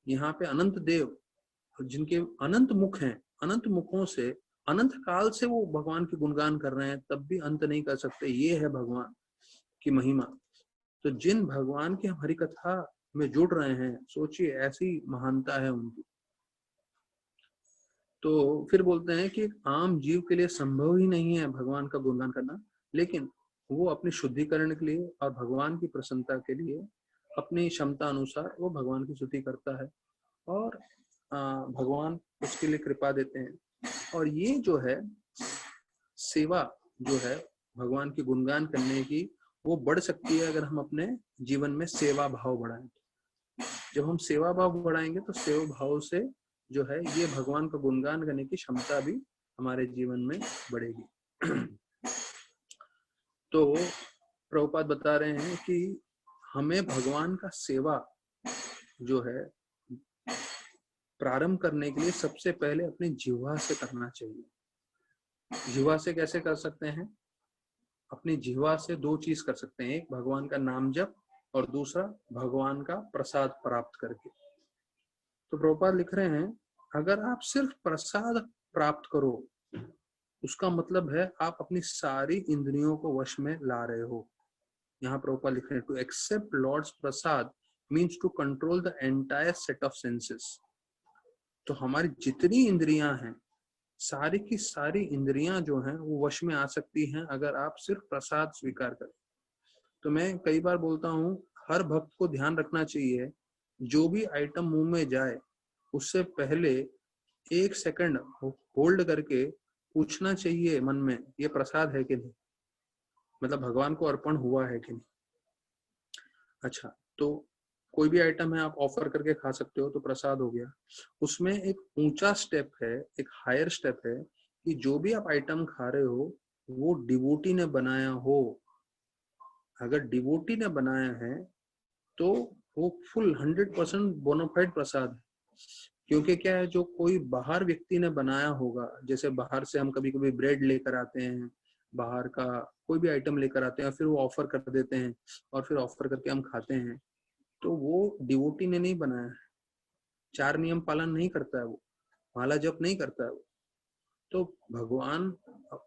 यहाँ पे अनंत देव जिनके अनंत मुख हैं, अनंत मुखों से अनंत काल से वो भगवान के गुणगान कर रहे हैं, तब भी अंत नहीं कर सकते। ये है भगवान की महिमा। तो जिन भगवान की हम हरि कथा में जुड़ रहे हैं, सोचिए ऐसी महानता है उनकी। तो फिर बोलते हैं कि आम जीव के लिए संभव ही नहीं है भगवान का गुणगान करना, लेकिन वो अपनी शुद्धिकरण के लिए और भगवान की प्रसन्नता के लिए अपनी क्षमता अनुसार वो भगवान की स्तुति करता है और भगवान उसके लिए कृपा देते हैं। और ये जो है सेवा जो है भगवान की गुणगान करने की, वो बढ़ सकती है अगर हम अपने जीवन में सेवा भाव बढ़ाएं। जब हम सेवा भाव बढ़ाएंगे तो सेवा भाव से जो है ये भगवान का गुणगान करने की क्षमता भी हमारे जीवन में बढ़ेगी। तो प्रभुपाद बता रहे हैं कि हमें भगवान का सेवा जो है प्रारंभ करने के लिए सबसे पहले अपनी जिह्वा से करना चाहिए। जिह्वा से कैसे कर सकते हैं? अपनी जिह्वा से 2 चीज कर सकते हैं, एक भगवान का नाम जप और दूसरा भगवान का प्रसाद प्राप्त करके। तो प्रभुपाद लिख रहे हैं, अगर आप सिर्फ प्रसाद प्राप्त करो, उसका मतलब है आप अपनी सारी इंद्रियों को वश में ला रहे हो। यहाँ प्रभुपाद लिख रहे हैं, to accept Lord's prasad means to control the entire set of senses. तो हमारी जितनी इंद्रियां हैं, सारी की सारी इंद्रियां जो हैं वो वश में आ सकती हैं अगर आप सिर्फ प्रसाद स्वीकार करें। तो मैं कई बार बोलता हूँ, हर भक्त को ध्यान रखना चाहिए, जो भी आइटम मुंह में जाए उससे पहले 1 सेकंड होल्ड करके पूछना चाहिए मन में, ये प्रसाद है कि नहीं, मतलब भगवान को अर्पण हुआ है कि नहीं। अच्छा, तो कोई भी आइटम है आप ऑफर करके खा सकते हो तो प्रसाद हो गया। उसमें एक ऊंचा स्टेप है, एक हायर स्टेप है कि जो भी आप आइटम खा रहे हो वो डिवोटी ने बनाया हो। अगर डिवोटी ने बनाया है तो वो फुल 100% बोनाफाइड प्रसाद है। क्योंकि क्या है, जो कोई बाहर व्यक्ति ने बनाया होगा, जैसे बाहर से हम कभी कभी ब्रेड लेकर आते हैं, बाहर का कोई भी आइटम लेकर आते हैं, फिर वो ऑफर कर देते हैं और फिर ऑफर करके हम खाते हैं, तो वो डिवोटी ने नहीं बनाया है, 4 नियम पालन नहीं करता है, वो माला जप नहीं करता है वो। तो भगवान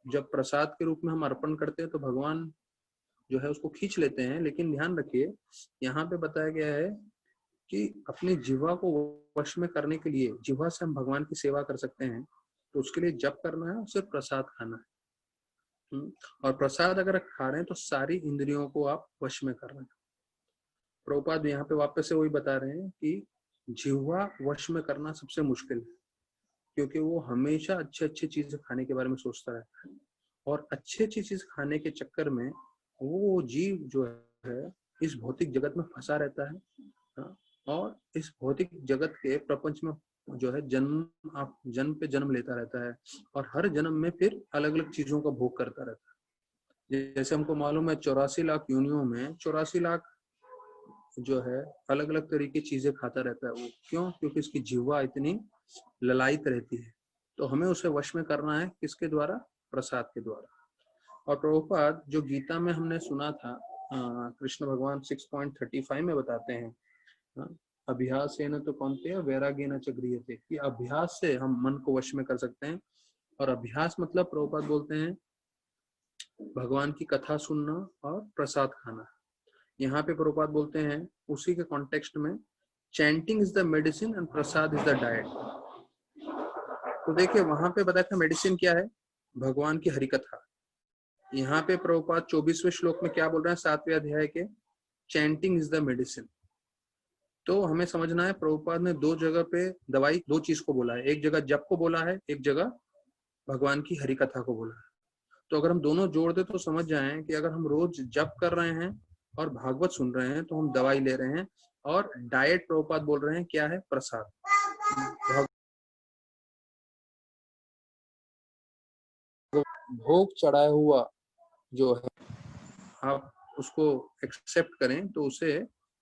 जब प्रसाद के रूप में हम अर्पण करते हैं तो भगवान जो है उसको खींच लेते हैं। लेकिन ध्यान रखिए, यहाँ पे बताया गया है कि अपनी जिह्वा को वश में करने के लिए जिह्वा से हम भगवान की सेवा कर सकते हैं, तो उसके लिए जप करना है और सिर्फ प्रसाद खाना है। और प्रसाद अगर खा रहे हैं तो सारी इंद्रियों को आप वश में कर रहे हैं। प्रभुपाद यहाँ पे वापस से वही बता रहे हैं कि जिह्वा वश में करना सबसे मुश्किल है, क्योंकि वो हमेशा अच्छे अच्छे चीजें खाने के बारे में सोचता रहता है और अच्छी अच्छी चीज खाने के चक्कर में वो जीव जो है इस भौतिक जगत में फंसा रहता है और इस भौतिक जगत के प्रपंच में जो है जन्म पे जन्म लेता रहता है और हर जन्म में फिर अलग अलग चीजों का भोग करता रहता है। जैसे हमको मालूम है 84 लाख योनियों में 84 लाख जो है अलग अलग तरीके की चीजें खाता रहता है। वो क्यों? क्योंकि इसकी जिह्वा इतनी ललायित रहती है। तो हमें उसे वश में करना है, किसके द्वारा? प्रसाद के द्वारा। और प्रभुपाद जो गीता में हमने सुना था, कृष्ण भगवान 6.35 में बताते हैं, अभ्यास न तो कौनते वैराग्य न च गृह्यते, कि अभ्यास से हम मन को वश में कर सकते हैं। और अभ्यास मतलब प्रभुपाद बोलते हैं भगवान की कथा सुनना और प्रसाद खाना। यहाँ पे प्रभुपाद बोलते हैं उसी के कॉन्टेक्स्ट में, chanting is the medicine and Prasad is the diet. तो देखिए वहां पे बताया था मेडिसिन क्या है? भगवान की हरि कथा। यहाँ पे प्रभुपाद 24वें श्लोक में क्या बोल रहे हैं 7वें अध्याय के? Chanting is the medicine. तो हमें समझना है प्रभुपाद ने दो जगह पे दवाई, दो चीज को बोला है, एक जगह जप को बोला है, एक जगह भगवान की हरि कथा को बोला है। तो अगर हम दोनों जोड़ दे तो समझ जाएं कि अगर हम रोज जप कर रहे हैं और भागवत सुन रहे हैं तो हम दवाई ले रहे हैं, और डाइट प्रभुपाद बोल रहे हैं क्या है, प्रसाद। भोग चढ़ाया हुआ जो है आप उसको एक्सेप्ट करें तो उसे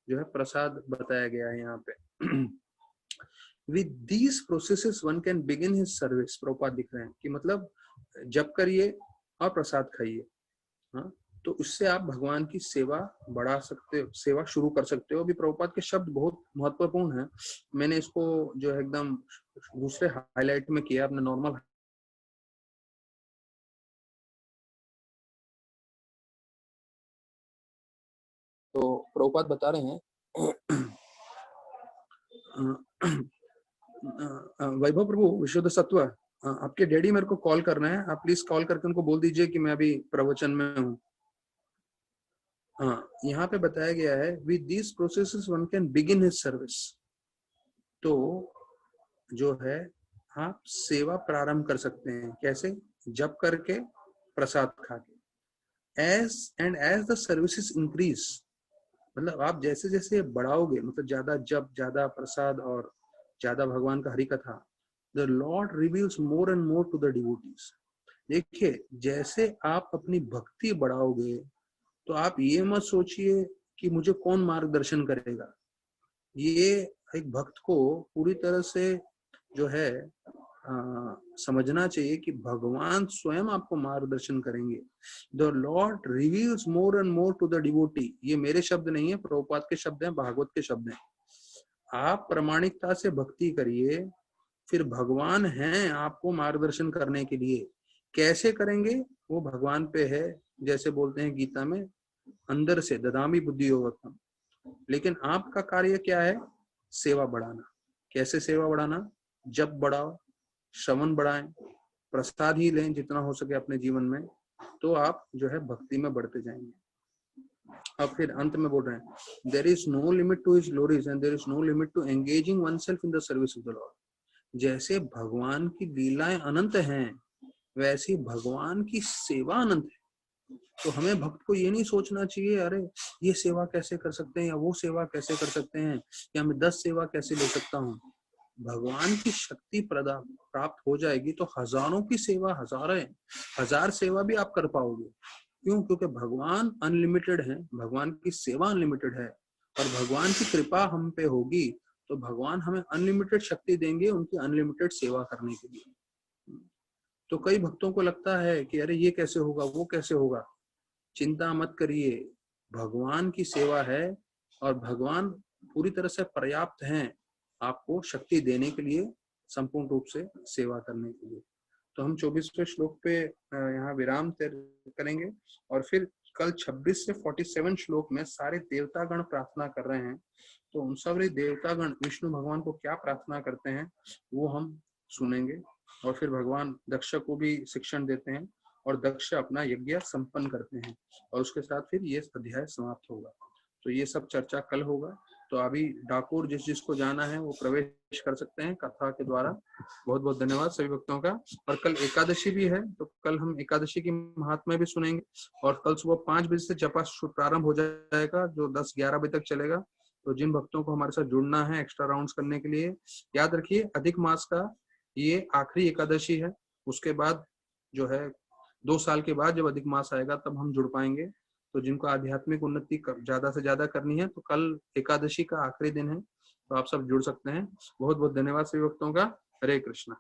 जो है प्रसाद बताया गया है यहाँ पे। With these processes one can begin his service. Prabhupada दिख रहे हैं कि मतलब जप करिए और प्रसाद खाइए, हाँ, तो उससे आप भगवान की सेवा बढ़ा सकते हो, सेवा शुरू कर सकते हो। अभी प्रभुपाद के शब्द बहुत महत्वपूर्ण हैं, मैंने इसको जो है एकदम दूसरे हाईलाइट में किया, अपने नॉर्मल। तो प्रभुपाद बता रहे हैं वैभव प्रभु विशुद्ध सत्व, आपके डैडी मेरे को कॉल करना है, आप प्लीज कॉल करके उनको बोल दीजिए कि मैं अभी प्रवचन में हूँ। हाँ, यहाँ पे बताया गया है with this processes one can begin his service. तो जो है आप सेवा प्रारंभ कर सकते हैं, कैसे, जप करके, प्रसाद खा के। एज द सर्विसेज इंक्रीज, मतलब आप जैसे जैसे बढ़ाओगे, मतलब ज्यादा जप, ज्यादा प्रसाद और ज्यादा भगवान का हरि कथा, the Lord reveals more and more to the devotees. देखिए, जैसे आप अपनी भक्ति बढ़ाओगे तो आप ये मत सोचिए कि मुझे कौन मार्गदर्शन करेगा। ये एक भक्त को पूरी तरह से जो है समझना चाहिए कि भगवान स्वयं आपको मार्गदर्शन करेंगे। The Lord reveals more and more to the devotee. ये मेरे शब्द नहीं है, प्रभुपाद के शब्द हैं, भागवत के शब्द हैं। आप प्रामाणिकता से भक्ति करिए, फिर भगवान हैं आपको मार्गदर्शन करने के लिए। कैसे करेंगे वो भगवान पे है, जैसे बोलते हैं गीता में, अंदर से ददामी बुद्धि होगा। लेकिन आपका कार्य क्या है, सेवा बढ़ाना। कैसे सेवा बढ़ाना, जप बढ़ाओ, श्रवण बढ़ाएं, प्रसाद ही लें जितना हो सके अपने जीवन में, तो आप जो है भक्ति में बढ़ते जाएंगे। अब फिर अंत में बोल रहे हैं, there is no limit to his glories and there is no limit to engaging oneself in the service of the lord. जैसे भगवान की लीलाएं अनंत हैं, वैसे भगवान की सेवा अनंत है। तो हमें भक्त को ये नहीं सोचना चाहिए अरे ये सेवा कैसे कर सकते हैं या वो सेवा कैसे कर सकते हैं या मैं 10 सेवा कैसे ले सकता हूँ। भगवान की शक्ति प्राप्त हो जाएगी तो हजारों की सेवा, हजार सेवा भी आप कर पाओगे। क्यों? क्योंकि भगवान अनलिमिटेड है, भगवान की सेवा अनलिमिटेड है, और भगवान की कृपा हम पे होगी तो भगवान हमें अनलिमिटेड शक्ति देंगे उनकी अनलिमिटेड सेवा करने के लिए। तो कई भक्तों को लगता है कि अरे ये कैसे होगा, वो कैसे होगा। चिंता मत करिए, भगवान की सेवा है और भगवान पूरी तरह से पर्याप्त हैं आपको शक्ति देने के लिए, संपूर्ण रूप से सेवा करने के लिए। तो हम 24वें श्लोक पे यहाँ विराम करेंगे और फिर कल 26 से 47 श्लोक में सारे देवतागण प्रार्थना कर रहे हैं। तो उन सभी देवतागण विष्णु भगवान को क्या प्रार्थना करते हैं वो हम सुनेंगे, और फिर भगवान दक्ष को भी शिक्षण देते हैं और दक्ष अपना यज्ञ संपन्न करते हैं, और उसके साथ फिर ये अध्याय समाप्त होगा। तो ये सब चर्चा कल होगा। तो अभी डाकोर जिसको जाना है वो प्रवेश कर सकते हैं कथा के द्वारा। बहुत बहुत धन्यवाद सभी भक्तों का। और कल एकादशी भी है, तो कल हम एकादशी की महात्मा भी सुनेंगे, और कल सुबह 5 बजे से जपा प्रारंभ हो जाएगा जो 10-11 बजे तक चलेगा। तो जिन भक्तों को हमारे साथ जुड़ना है एक्स्ट्रा राउंड्स करने के लिए, याद रखिए अधिक मास का ये आखिरी एकादशी है। उसके बाद जो है 2 साल के बाद जब अधिक मास आएगा तब हम जुड़ पाएंगे। तो जिनको आध्यात्मिक उन्नति ज्यादा से ज्यादा करनी है तो कल एकादशी का आखिरी दिन है, तो आप सब जुड़ सकते हैं। बहुत बहुत धन्यवाद सभी भक्तों का। हरे कृष्णा।